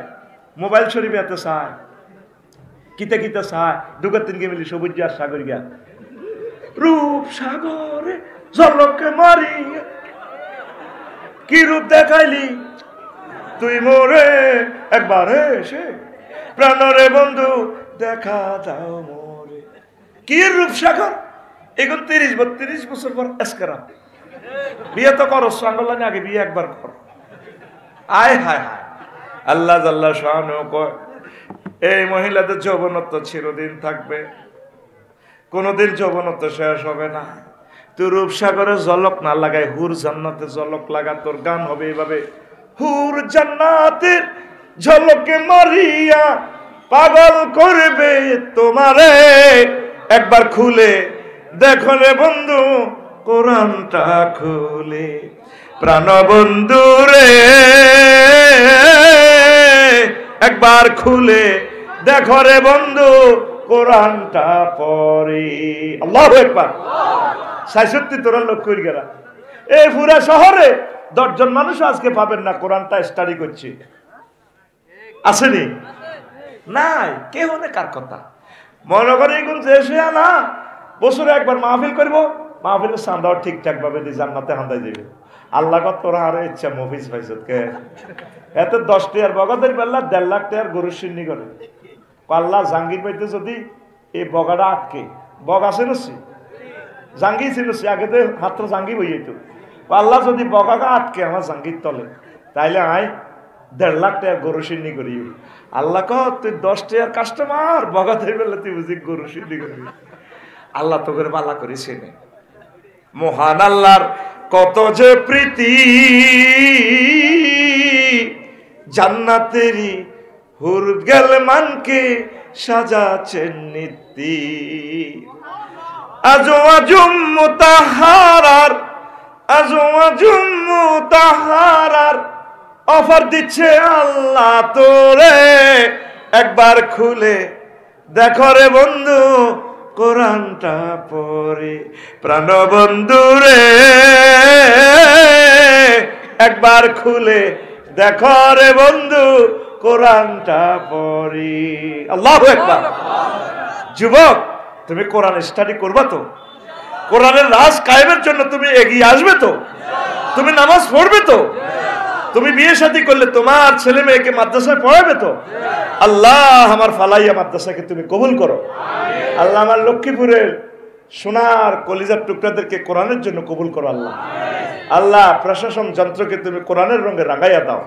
মোবাইল শরীফে এত চায়, কিতে কিতে চায়, 2-3 কে মিলি সবুজ আর সাগর গিয়া রূপ সাগরে জলকে মারি, কি রূপ দেখাইলি তুই মোরে, একবার এসে প্রাণরে বন্ধু দেখা দাও মোরে। কি রূপ সাগর? এখন 30-32 বছর পর এসকারা বিয়ে তো করো, সাঙ্গলানে আগে বিয়ে একবার কর। আয় হায় হায়, আল্লাহ জাল্লা শানু কয়, এই মহিলাদের যৌবনত্ব চিরদিন থাকবে, কোনদিন যৌবনত্ব শেষ হবে না। তুই রূপসাগরে জলক না লাগাই, হুর জান্নাতে জলক লাগা। তোর গান হবে এইভাবে, হুর জান্নাতের ঝলকে মারিয়া পাগল করবে তোমারে, একবার খুলে দেখো রে বন্ধু কোরআনটা খুলে। প্রাণ বন্ধু রে, একবার খুলে দেখো রে বন্ধু কোরআনটা পড়ে। আল্লাহু আকবার। 66 তোরা লোক কই গেলা। এই পুরা শহরে 10 জন মানুষ আজকে পাবেন না কোরআনটা স্টাডি করছে, আসেনি? নাই। কে হনে কার কথা মনে করে এখন যে সে না বছরে একবার মাহফিল করব, মাহফিলের চাঁদাও ঠিকঠাক ভাবে দিয়ে জান্নাতে হান্দাই দেবে। আল্লাহ কত তোরা আরো ইচ্ছা মফিজ পাইছত কে এত 10 টাকার বগাদের বেলা 1.5 লাখ টাকার গরু সিন্নি করে। আল্লাহ জাঙ্গির পাইতে যদি এই বগাটা আটকে, বগা চিনছি, জাঙ্গি চিনছি, আগে তো মাত্র জাঙ্গি বই যেত। আল্লাহ যদি বগাটা আটকে আমার জাঙ্গির তলে, তাইলে আয় 1.5 লাখ টাকার গরু সিন্নি করি। আল্লাহ কহ তুই 10 টাকার কাস্টমার, বগাদের বেলা তুই বুঝি গরু সিন্নি করবি। আল্লাহ তো করে বালা করেছে। মহান আল্লাহর কত যে প্রীতি, জান্নাতেরই হুর গেলমানকে সাজাচ্ছেন নীতি। আজওয়াজুম মুতাহারার, আজওয়াজুম মুতাহারার অফার দিচ্ছে আল্লাহ তোরে, একবার খুলে দেখো রে বন্ধু কোরআনটা পড়ি। প্রাণ বন্ধু রে একবার খুলে দেখো রে বন্ধু কোরআনটা পড়ি। আল্লাহু আকবার। যুবক, তুমি কোরআন স্টাডি করবা তো? কোরআনের রাজ কায়েমের জন্য তুমি এগিয়ে আসবে তো? তুমি নামাজ পড়বে তো? তুমি বিয়ে শাদী করলে তোমার ছেলে মেয়েকে মাদ্রাসায় পড়াবে তো? আল্লাহ আমার ফালাইয়া মাদ্রাসাকে তুমি কবুল করো। আল্লাহ আমার লক্ষ্মীপুরের সোনার কলিজার টুকরাদেরকে কোরআনের জন্য কবুল করো। আল্লাহ আল্লাহ প্রশাসন যন্ত্রকে তুমি কোরআনের রঙে রাঙাইয়া দাও।